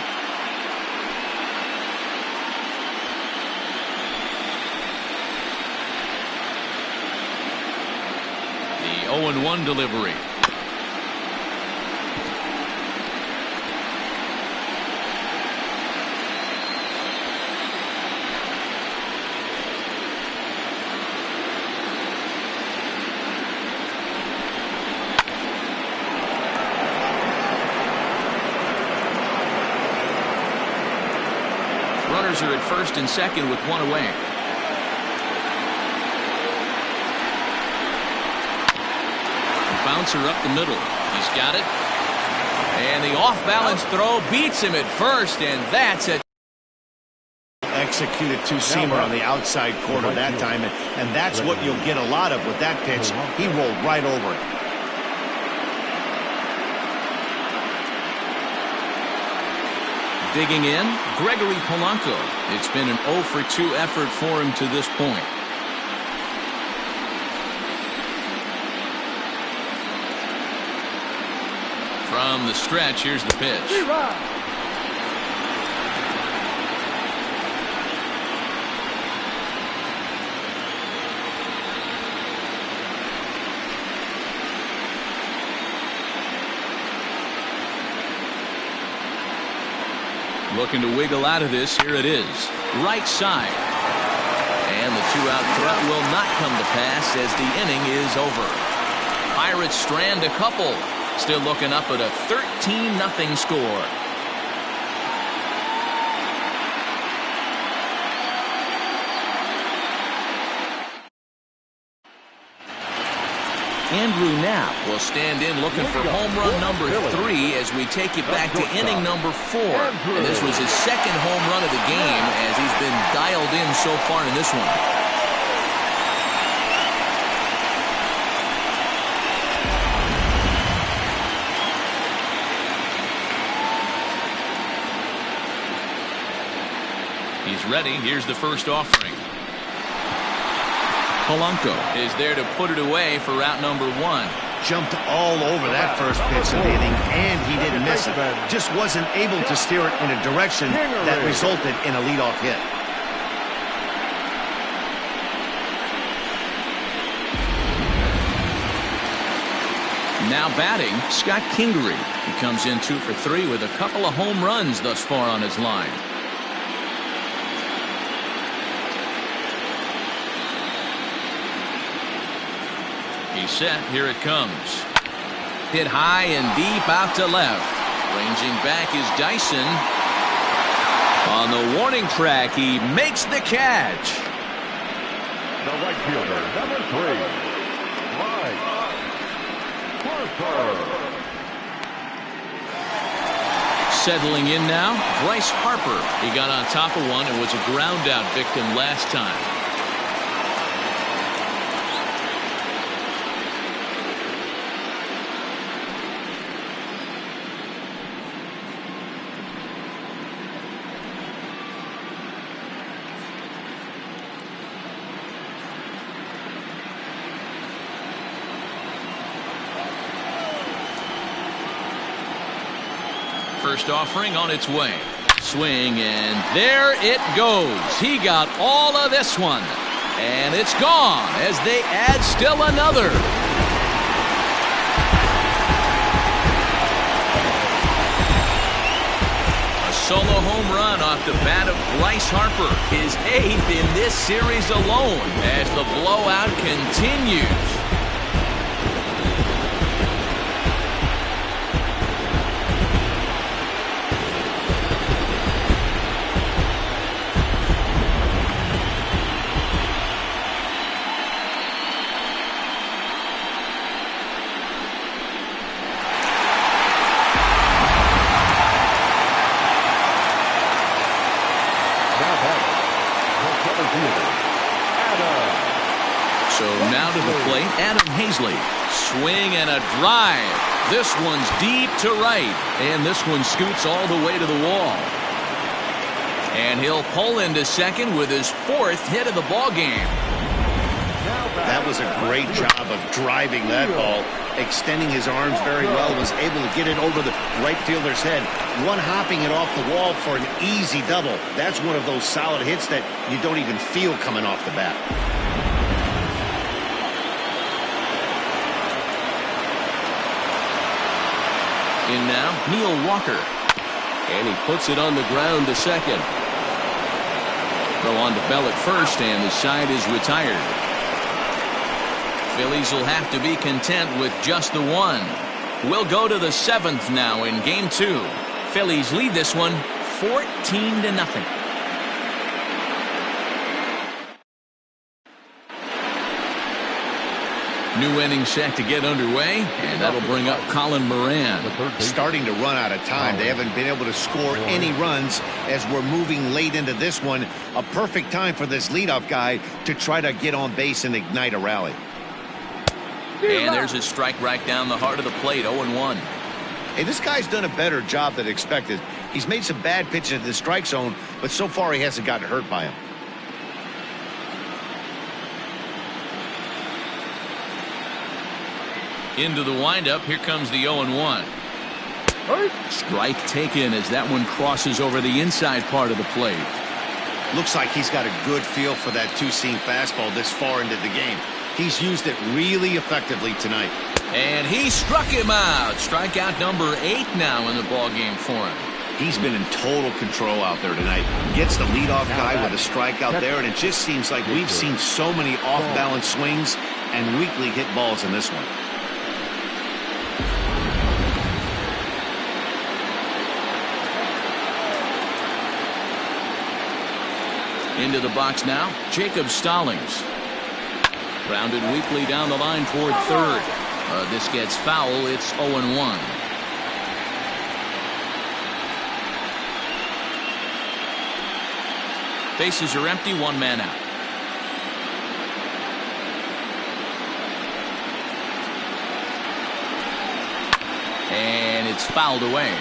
The 0-1 delivery. Runners are at first and second with one away. Bouncer up the middle. He's got it. And the off-balance throw beats him at first, and that's a executed two-seamer on the outside corner that time, and that's what you'll get a lot of with that pitch. He rolled right over it. Digging in, Gregory Polanco. It's been an 0 for 2 effort for him to this point. From the stretch, here's the pitch. Looking to wiggle out of this. Here it is. Right side. And the 2-out threat will not come to pass as the inning is over. Pirates strand a couple. Still looking up at a 13-0 score. Andrew Knapp will stand in looking for home run number 3 as we take you back to inning number 4. And this was his second home run of the game as he's been dialed in so far in this one. He's ready. Here's the first offering. Polanco is there to put it away for route number 1. Jumped all over that first pitch of the inning, and he didn't miss it. Just wasn't able to steer it in a direction that resulted in a leadoff hit. Now batting, Scott Kingery. He comes in 2 for 3 with a couple of home runs thus far on his line. He's set. Here it comes. Hit high and deep out to left. Ranging back is Dyson. On the warning track, he makes the catch. The right fielder, number 3, Bryce Harper. Settling in now, Bryce Harper. He got on top of one and was a ground out victim last time. First offering on its way. Swing, and there it goes. He got all of this one. And it's gone as they add still another. A solo home run off the bat of Bryce Harper. His 8th in this series alone as the blowout continues. Swing and a drive. This one's deep to right, and this one scoots all the way to the wall. And he'll pull into second with his 4th hit of the ball game. That was a great job of driving that ball, extending his arms very well, was able to get it over the right fielder's head, one hopping it off the wall for an easy double. That's one of those solid hits that you don't even feel coming off the bat. In now, Neil Walker. And he puts it on the ground to second. Throw on to Bell at first, and the side is retired. Phillies will have to be content with just the one. We'll go to the 7th now in Game 2. Phillies lead this one 14-0. New inning set to get underway, and that'll bring up Colin Moran. Starting to run out of time. They haven't been able to score any runs as we're moving late into this one. A perfect time for this leadoff guy to try to get on base and ignite a rally. And there's a strike right down the heart of the plate, 0-1. Hey, this guy's done a better job than expected. He's made some bad pitches in the strike zone, but so far he hasn't gotten hurt by him. Into the windup. Here comes the 0-1. Strike taken as that one crosses over the inside part of the plate. Looks like he's got a good feel for that two-seam fastball this far into the game. He's used it really effectively tonight. And he struck him out. Strikeout number 8 now in the ball game for him. He's been in total control out there tonight. Gets the leadoff guy with a strikeout there, and it just seems like we've seen so many off-balance swings and weakly hit balls in this one. Into the box now, Jacob Stallings. Grounded weakly down the line toward third. This gets foul. It's 0-1. Bases are empty, one man out. And it's fouled away.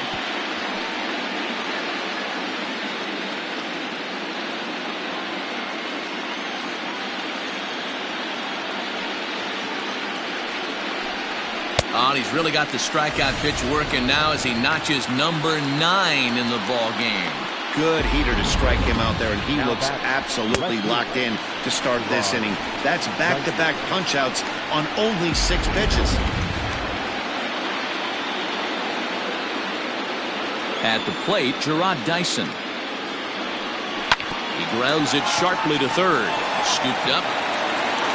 Oh, he's really got the strikeout pitch working now as he notches number 9 in the ball game. Good heater to strike him out there, and he looks absolutely locked in to start this inning. That's back-to-back punch-outs on only 6 pitches. At the plate, Gerard Dyson. He grounds it sharply to third. Scooped up.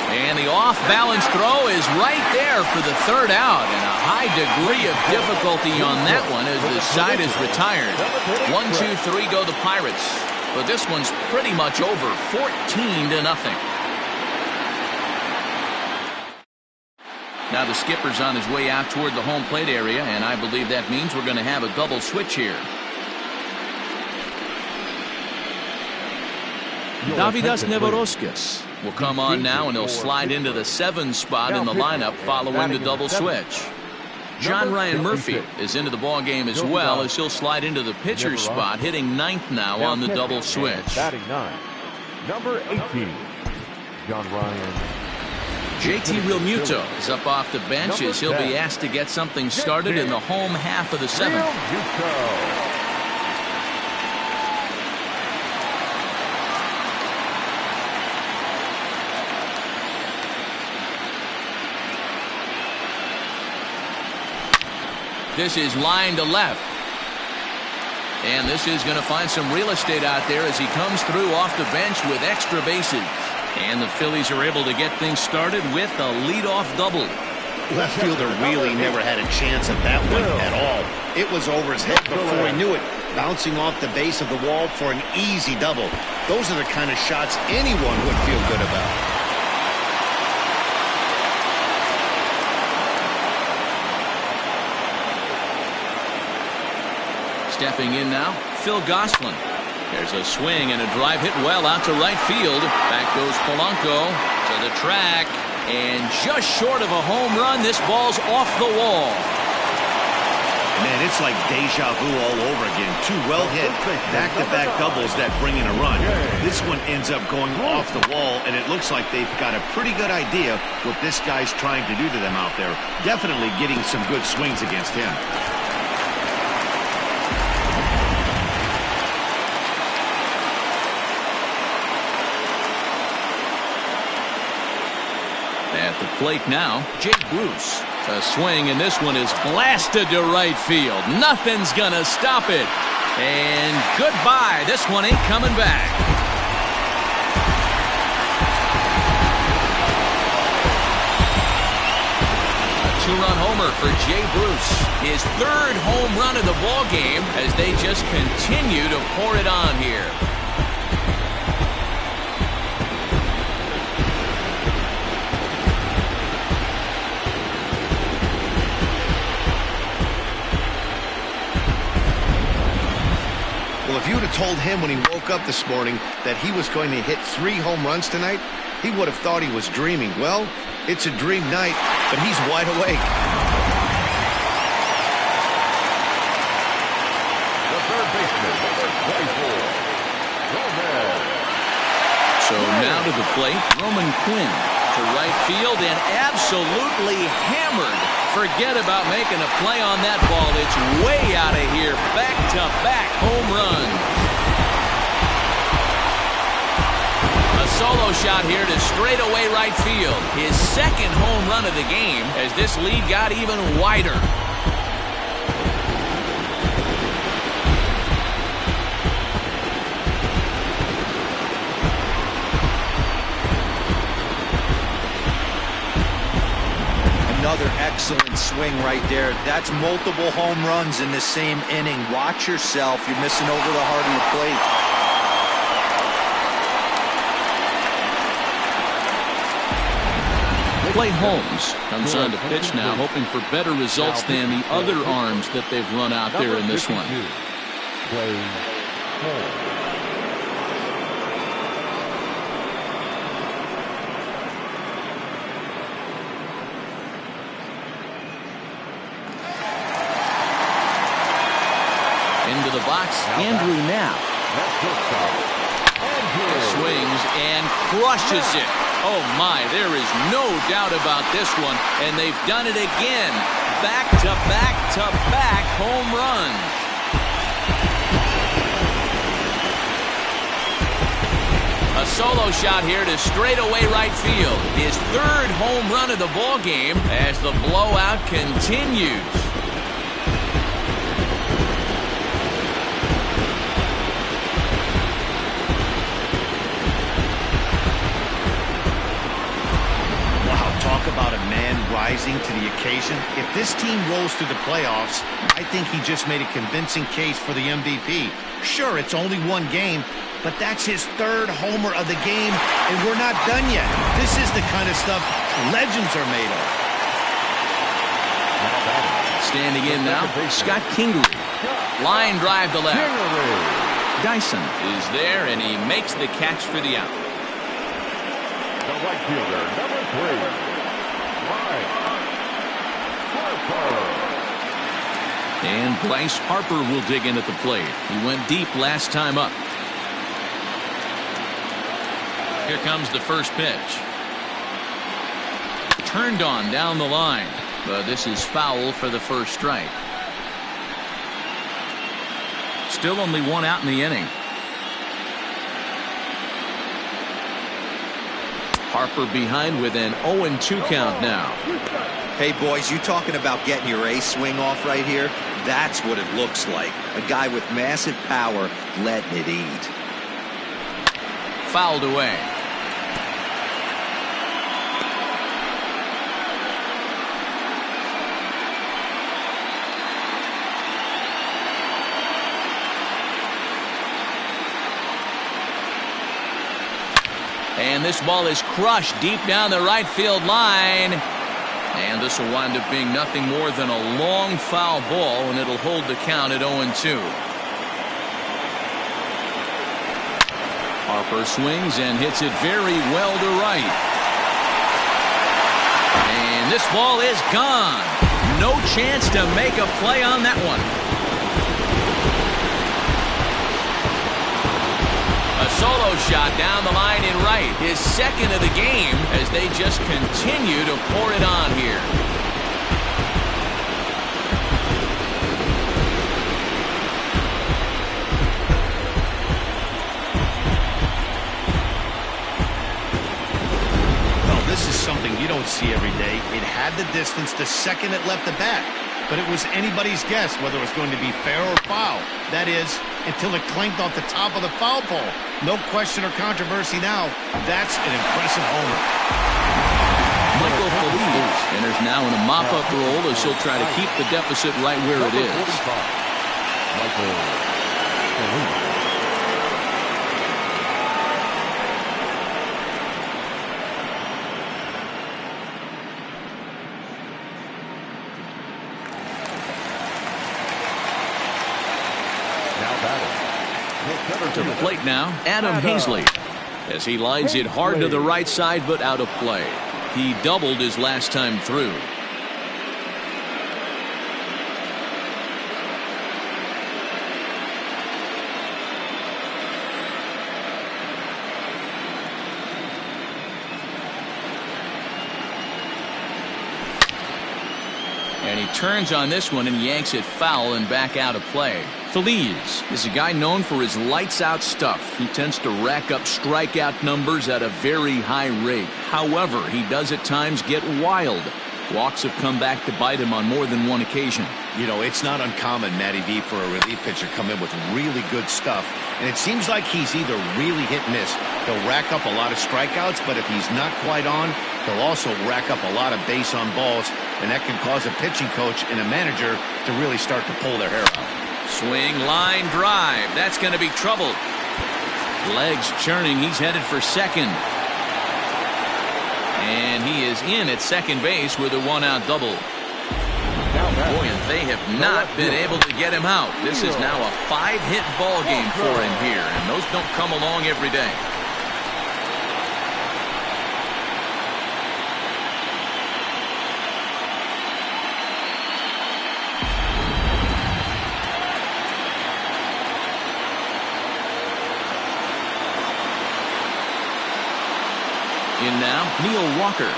And the off-balance throw is right there for the third out. And a high degree of difficulty on that one as the side is retired. 1-2-3 go the Pirates. But this one's pretty much over, 14-0. Now the skipper's on his way out toward the home plate area, and I believe that means we're going to have a double switch here. Davidas Nevoroskis will come on now, and he'll slide into the 7 spot in the lineup following the double switch. John Ryan Murphy is into the ball game as well, as he'll slide into the pitcher's spot, hitting 9th now on the double switch. Batting 9, number 18, John Ryan. JT Realmuto is up off the bench as he'll be asked to get something started in the home half of the 7th. This is line to left. And this is going to find some real estate out there as he comes through off the bench with extra bases. And the Phillies are able to get things started with a leadoff double. Left fielder really never had a chance at that one at all. It was over his head before he knew it, bouncing off the base of the wall for an easy double. Those are the kind of shots anyone would feel good about. Stepping in now, Phil Gosselin. There's a swing and a drive hit well out to right field. Back goes Polanco to the track. And just short of a home run, this ball's off the wall. Man, it's like deja vu all over again. 2 well-hit back-to-back doubles that bring in a run. This one ends up going off the wall, and it looks like they've got a pretty good idea what this guy's trying to do to them out there. Definitely getting some good swings against him. At the plate now, Jake Bruce. A swing, and this one is blasted to right field. Nothing's gonna stop it. And goodbye. This one ain't coming back. A 2-run homer for Jay Bruce. His 3rd home run of the ball game as they just continue to pour it on here. told him when he woke up this morning that he was going to hit 3 home runs tonight, he would have thought he was dreaming. Well, it's a dream night, but he's wide awake. The third baseman, number 24, Gomez. So now to the plate, Roman Quinn to right field and absolutely hammered. Forget about making a play on that ball. It's way out of here. Back-to-back home run. A solo shot here to straightaway right field. His second home run of the game as this lead got even wider. Another excellent swing right there. That's multiple home runs in the same inning. Watch yourself. You're missing over the heart of the plate. Clay Holmes comes on to pitch now, hoping for better results than the other arms that they've run out there in this one. Clay Holmes. Into the box, Andrew Knapp. Swings and crushes it. Oh my, there is no doubt about this one, and they've done it again. Back-to-back-to-back home runs. A solo shot here to straightaway right field. His third home run of the ball game as the blowout continues. About a man rising to the occasion. If this team rolls through the playoffs, I think he just made a convincing case for the MVP. Sure, it's only one game, but that's his third homer of the game, and we're not done yet. This is the kind of stuff legends are made of. Standing in now, Scott Kingery. Line drive to left. Dyson is there, and he makes the catch for the out. The right fielder, number 3. And Bryce Harper will dig in at the plate. He went deep last time up. Here comes the first pitch. Turned on down the line, but this is foul for the first strike. Still only one out in the inning. Harper behind with an 0-2 count now. Hey, boys, you talking about getting your ace swing off right here? That's what it looks like. A guy with massive power letting it eat. Fouled away. And this ball is crushed deep down the right field line. And this will wind up being nothing more than a long foul ball, and it'll hold the count at 0-2. Harper swings and hits it very well to right. And this ball is gone. No chance to make a play on that one. A solo shot down the line in right. His second of the game as they just continue to pour it on here. Well, this is something you don't see every day. It had the distance to second it left the bat, but it was anybody's guess whether it was going to be fair or foul. That is, until it clanked off the top of the foul pole. No question or controversy now. That's an impressive homer. Michael Feliz enters now in a mop-up role as he'll try to keep the deficit right where it is. Michael Feliz. To the plate now, Adam Hazley. As he lines it hard to the right side, but out of play. He doubled his last time through. And he turns on this one and yanks it foul and back out of play. Phillies is a guy known for his lights-out stuff. He tends to rack up strikeout numbers at a very high rate. However, he does at times get wild. Walks have come back to bite him on more than one occasion. You know, it's not uncommon, Matty V, for a relief pitcher to come in with really good stuff. And it seems like he's either really hit and miss. He'll rack up a lot of strikeouts, but if he's not quite on, he'll also rack up a lot of base on balls. And that can cause a pitching coach and a manager to really start to pull their hair out. Swing, line, drive. That's going to be trouble. Legs churning. He's headed for second. And he is in at second base with a one-out double. Boy, and they have not been able to get him out. This is now a 5-hit ball game for him here, and those don't come along every day. In now, Neil Walker.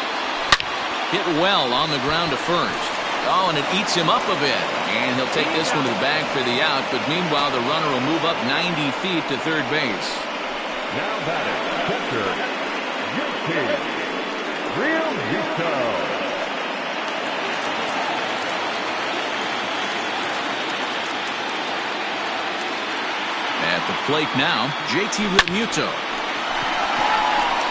Hit well on the ground to first. Oh, and it eats him up a bit. And he'll take this one to the bag for the out. But meanwhile, the runner will move up 90 feet to third base. Now batting, pitcher, Real Muto. At the plate now, JT Realmuto.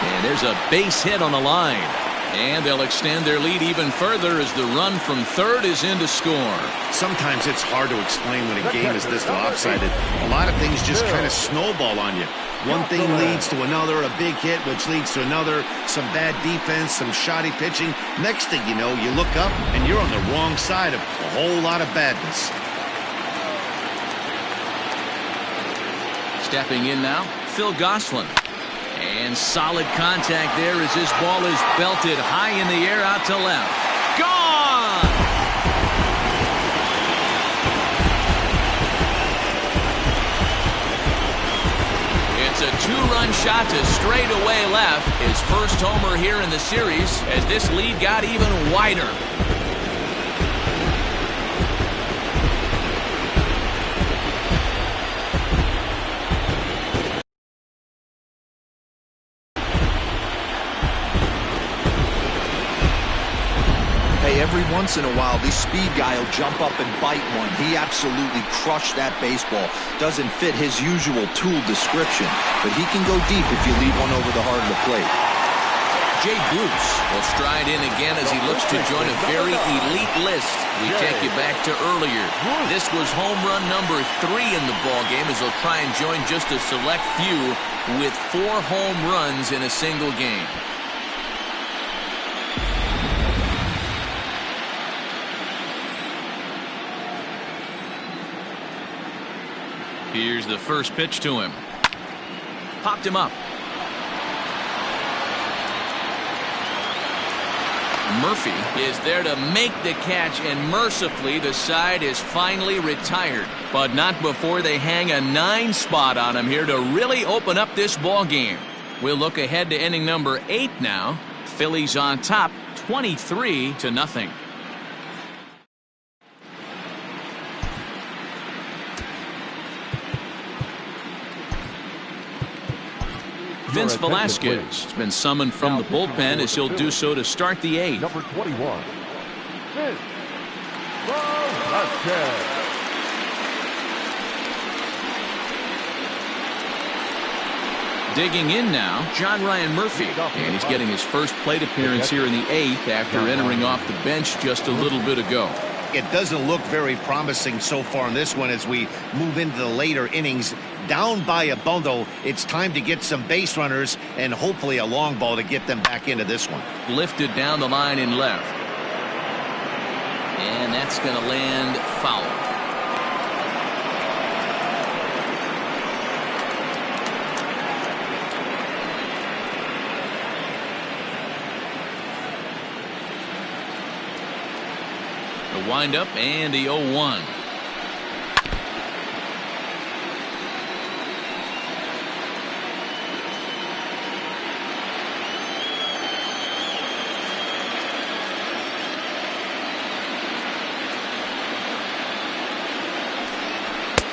And there's a base hit on the line. And they'll extend their lead even further as the run from third is in to score. Sometimes it's hard to explain when a game is this lopsided. A lot of things just kind of snowball on you. One thing leads to another, a big hit, which leads to another, some bad defense, some shoddy pitching. Next thing you know, you look up and you're on the wrong side of a whole lot of badness. Stepping in now, Phil Gosselin. And solid contact there as this ball is belted high in the air out to left. Gone! It's a two-run shot to straightaway left. His first homer here in the series as this lead got even wider. Every once in a while, this speed guy will jump up and bite one. He absolutely crushed that baseball. Doesn't fit his usual tool description, but he can go deep if you leave one over the heart of the plate. Jay Bruce will stride in again as he looks to join a very elite list. We take you back to earlier. This was home run number 3 in the ballgame as he'll try and join just a select few with 4 home runs in a single game. Here's the first pitch to him. Popped him up. Murphy is there to make the catch, and mercifully the side is finally retired. But not before they hang a 9 spot on him here to really open up this ball game. We'll look ahead to inning number 8 now. Phillies on top 23-0. Vince Velasquez has been summoned from the bullpen as he'll do so to start the 8th. Number 21, Vince Velasquez. Digging in now, John Ryan Murphy. And he's getting his first plate appearance here in the 8th after entering off the bench just a little bit ago. It doesn't look very promising so far in this one as we move into the later innings. Down by a bundle, it's time to get some base runners and hopefully a long ball to get them back into this one. Lifted down the line in left. And that's going to land foul. windup and the 0-1.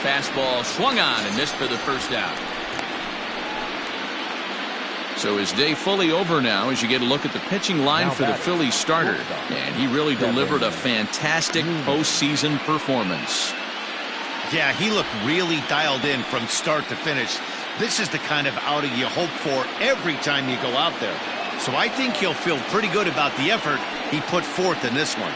Fastball swung on and missed for the first out. So his day fully over now as you get a look at the pitching line for the Phillies starter. And he really delivered a fantastic postseason performance. Yeah, he looked really dialed in from start to finish. This is the kind of outing you hope for every time you go out there. So I think he'll feel pretty good about the effort he put forth in this one.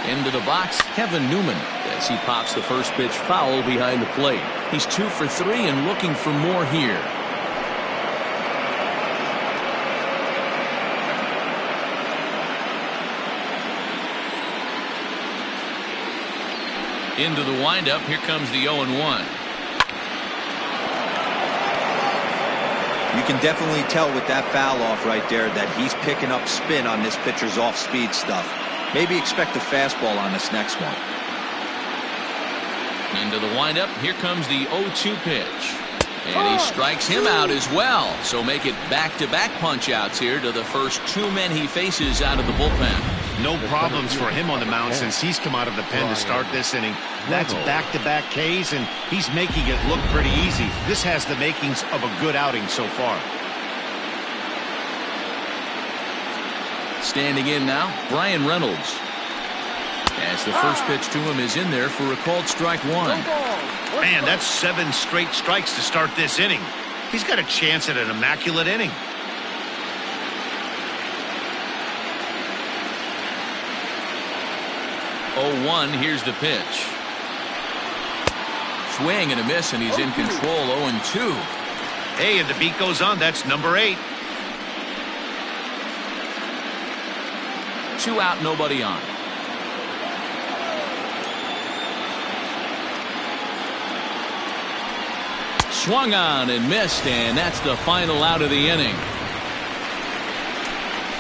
Into the box, Kevin Newman, as he pops the first pitch foul behind the plate. He's 2 for 3 and looking for more here. Into the windup, here comes the 0-1. You can definitely tell with that foul off right there that he's picking up spin on this pitcher's off-speed stuff. Maybe expect a fastball on this next one. Into the windup, here comes the 0-2 pitch. And he strikes him out as well. So make it back-to-back punch-outs here to the first 2 men he faces out of the bullpen. No problems for him on the mound since he's come out of the pen to start this inning. That's back-to-back Ks, and he's making it look pretty easy. This has the makings of a good outing so far. Standing in now, Brian Reynolds. As the first pitch to him is in there for a called strike 1. Man, that's 7 straight strikes to start this inning. He's got a chance at an immaculate inning. Oh, 1, here's the pitch. Swing and a miss, and he's in control. 0-2. Hey, and the beat goes on. That's number 8. 2 out, nobody on. Swung on and missed, and that's the final out of the inning.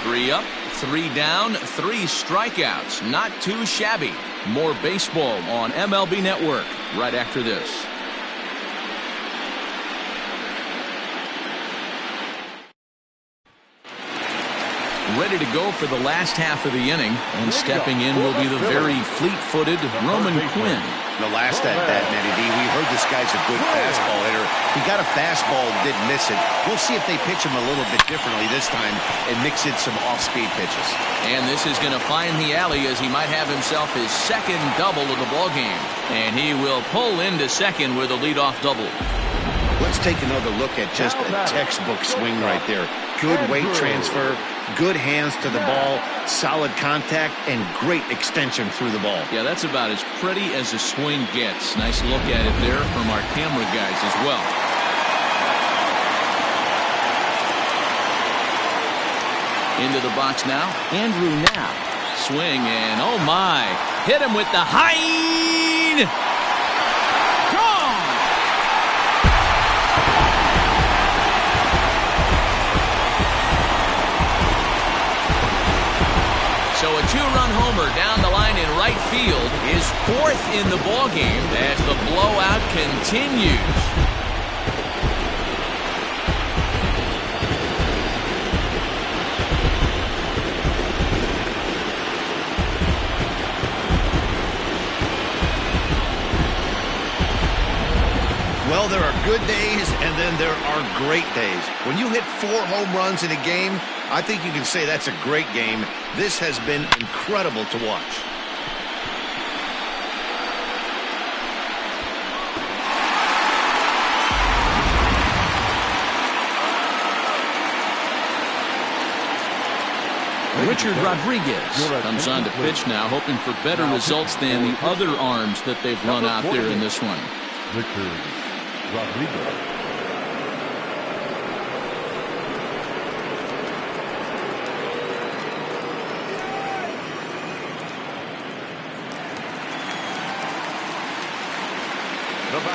3 up, 3 down, 3 strikeouts. Not too shabby. More baseball on MLB Network right after this. Ready to go for the last half of the inning, and stepping in will be the very fleet-footed Roman Quinn. The last at bat, Matty D, we heard this guy's a good fastball hitter. He got a fastball and didn't miss it. We'll see if they pitch him a little bit differently this time and mix in some off-speed pitches. And this is going to find the alley as he might have himself his second double of the ballgame. And he will pull into second with a leadoff double. Let's take another look at just a textbook swing right there. Good weight transfer, good hands to the ball, solid contact, and great extension through the ball. Yeah, that's about as pretty as a swing gets. Nice look at it there from our camera guys as well. Into the box now, Andrew Knapp. Swing and oh my, hit him with the hind. So a 2-run homer down the line in right field is 4th in the ballgame as the blowout continues. Well, there are good days and then there are great days. When you hit 4 home runs in a game, I think you can say that's a great game. This has been incredible to watch. Richard Rodriguez comes on to pitch now, hoping for better results than the other arms that they've run out there in this one. Richard Rodriguez.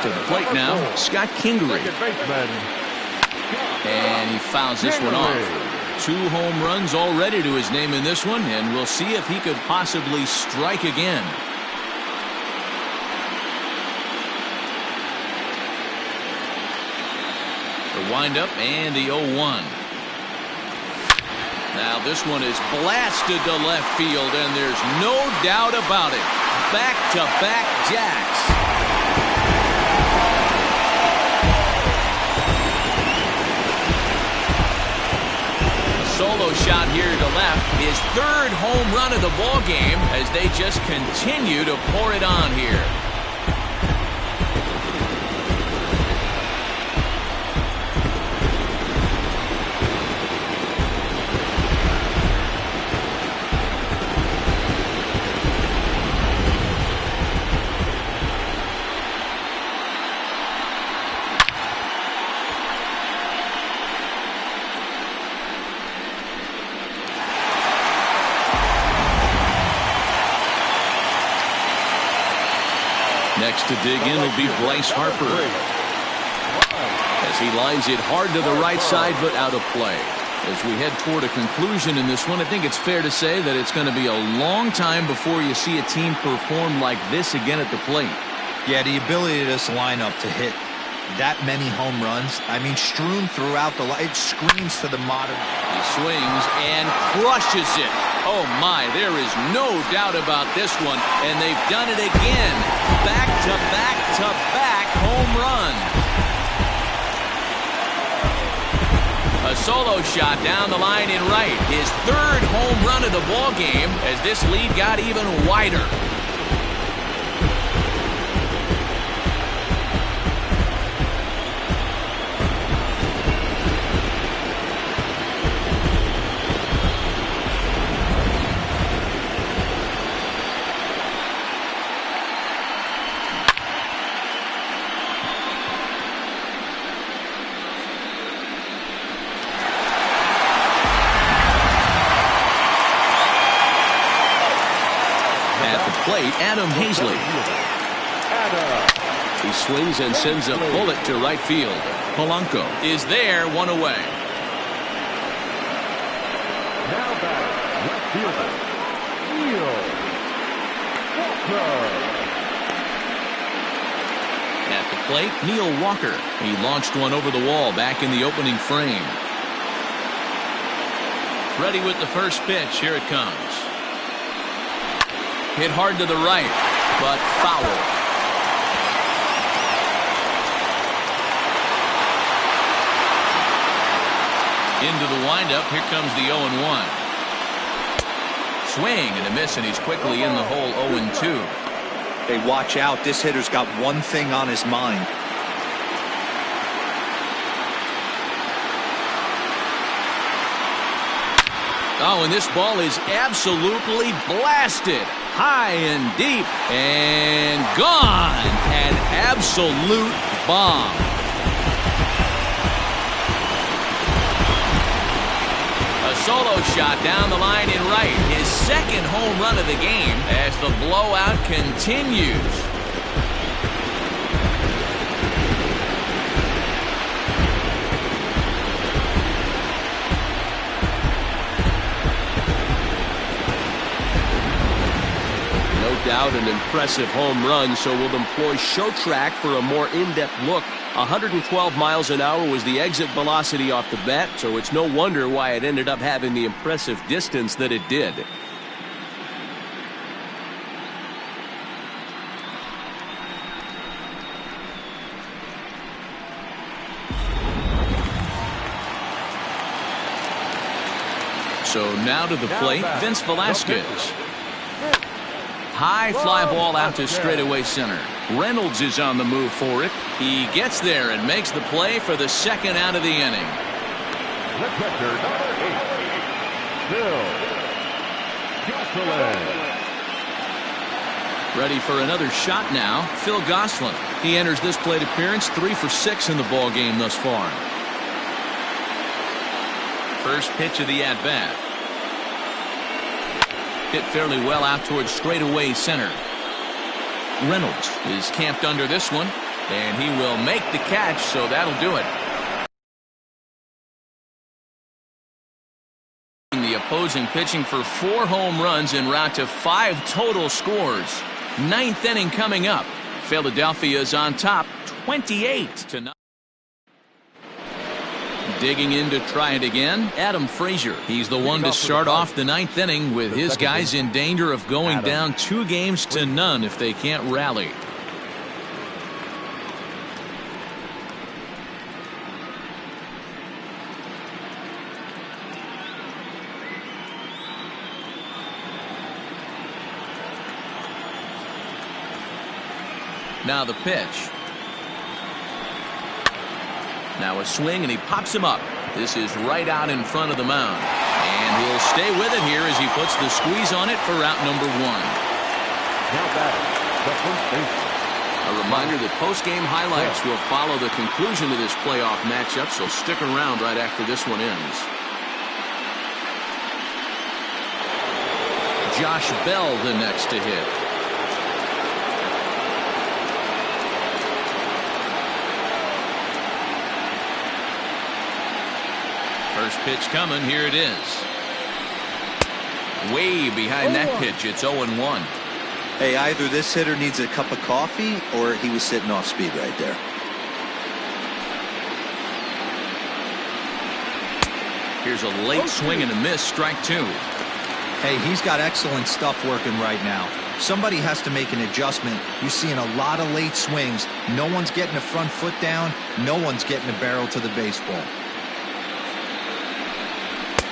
To the plate now, Scott Kingery. And he fouls this one off. 2 home runs already to his name in this one, and we'll see if he could possibly strike again. The windup and the 0-1. Now this one is blasted to left field, and there's no doubt about it. Back-to-back jacks. Solo shot here to left, his 3rd home run of the ball game as they just continue to pour it on here. Next to dig in will be Bryce Harper as he lines it hard to the right side, but out of play. As we head toward a conclusion in this one, I think it's fair to say that it's going to be a long time before you see a team perform like this again at the plate. Yeah, the ability of this lineup to hit that many home runs, I mean, strewn throughout the line, it screams to the modern. He swings and crushes it. Oh my, there is no doubt about this one, and they've done it again. Back-to-back-to-back home runs. A solo shot down the line in right. His 3rd home run of the ball game as this lead got even wider. Adam Hazley. He swings and sends a bullet to right field. Polanco is there, 1 away. Now back, left fielder, Neil Walker. At the plate, Neil Walker. He launched one over the wall back in the opening frame. Ready with the first pitch. Here it comes. Hit hard to the right, but foul. Into the windup. Here comes the 0-1. Swing and a miss, and he's quickly in the hole. 0-2. Hey, watch out. This hitter's got one thing on his mind. Oh, and this ball is absolutely blasted. High and deep and gone. An absolute bomb. A solo shot down the line in right. His 2nd home run of the game as the blowout continues. Out an impressive home run, so we'll employ show track for a more in-depth look. 112 miles an hour was the exit velocity off the bat, so it's no wonder why it ended up having the impressive distance that it did. So now to the plate, Vince Velasquez. High fly ball out to straightaway center. Reynolds is on the move for it. He gets there and makes the play for the 2nd out of the inning. The catcher, number 8, Phil Gosselin. Ready for another shot now, Phil Gosselin. He enters this plate appearance 3 for 6 in the ball game thus far. First pitch of the at-bat. Hit fairly well out towards straightaway center. Reynolds is camped under this one, and he will make the catch, so that'll do it. opposing pitching for 4 home runs en route to 5 total scores. 9th inning coming up. Philadelphia is on top 28-0. Digging in to try it again, Adam Frazier. He's the one to start off the 9th inning with his guys in danger of going down 2-0 if they can't rally. Now the pitch. Now a swing, and he pops him up. This is right out in front of the mound. And he'll stay with it here as he puts the squeeze on it for out number 1. Now batting, the first baseman. A reminder that post-game highlights will follow the conclusion of this playoff matchup, so stick around right after this one ends. Josh Bell the next to hit. First pitch coming. Here it is. Way behind that pitch. It's 0-1. Hey, either this hitter needs a cup of coffee or he was sitting off speed right there. Here's a late swing and a miss. Strike 2. Hey, he's got excellent stuff working right now. Somebody has to make an adjustment. You're seeing a lot of late swings. No one's getting the front foot down. No one's getting the barrel to the baseball.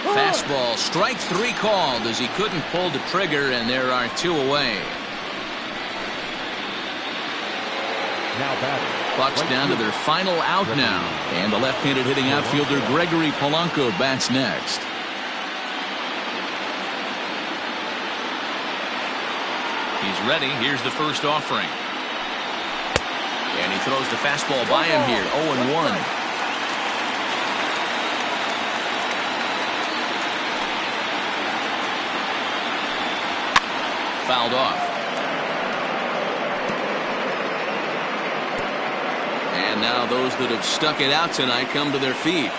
Fastball, strike 3 called as he couldn't pull the trigger, and there are 2 away. Now batting. Bucks down to their final out now, and the left-handed hitting outfielder Gregory Polanco bats next. He's ready. Here's the first offering. And he throws the fastball by him here. 0-1. Fouled off. And now those that have stuck it out tonight come to their feet.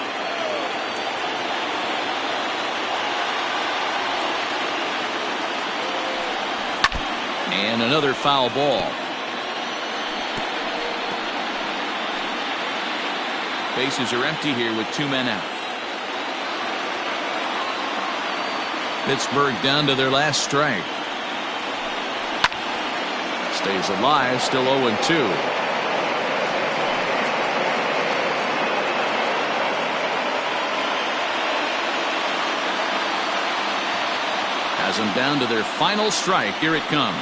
And another foul ball. Bases are empty here with 2 men out. Pittsburgh down to their last strike. Stays alive, still 0-2. Has them down to their final strike. Here it comes.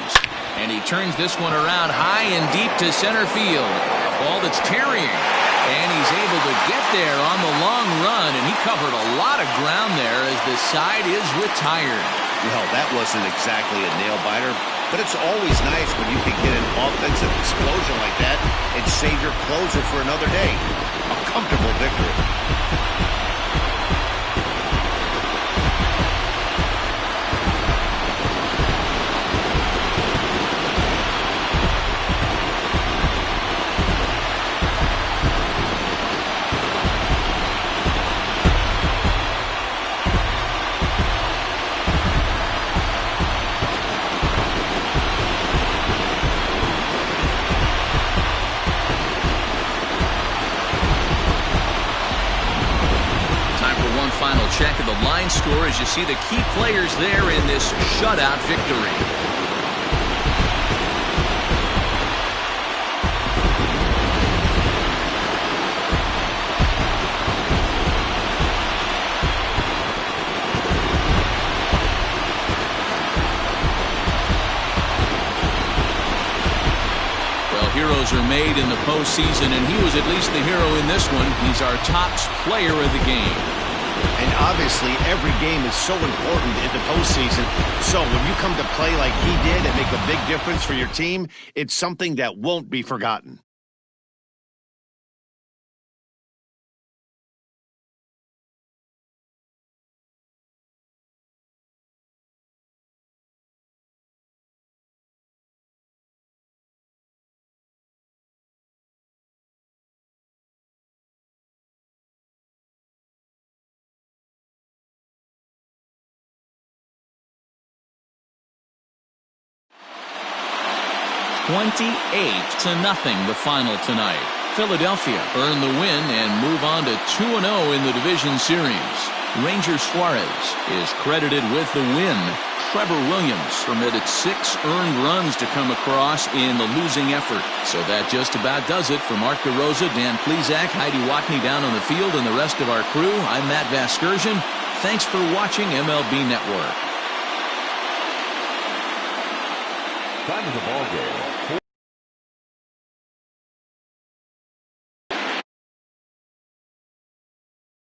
And he turns this one around high and deep to center field. A ball that's carrying. And he's able to get there on the long run. And he covered a lot of ground there as the side is retired. Well, that wasn't exactly a nail-biter, but it's always nice when you can get an offensive explosion like that and save your closer for another day. A comfortable victory. Check of the line score as you see the key players there in this shutout victory. Well, heroes are made in the postseason, and he was at least the hero in this one. He's our top player of the game. And obviously, every game is so important in the postseason. So when you come to play like he did and make a big difference for your team, it's something that won't be forgotten. 28-0 the final tonight. Philadelphia earn the win and move on to 2-0 in the division series. Ranger Suarez is credited with the win. Trevor Williams permitted 6 earned runs to come across in the losing effort. So that just about does it. For Mark DeRosa, Dan Plesac, Heidi Watney down on the field, and the rest of our crew, I'm Matt Vasgersian. Thanks for watching MLB Network. Time of the ball game.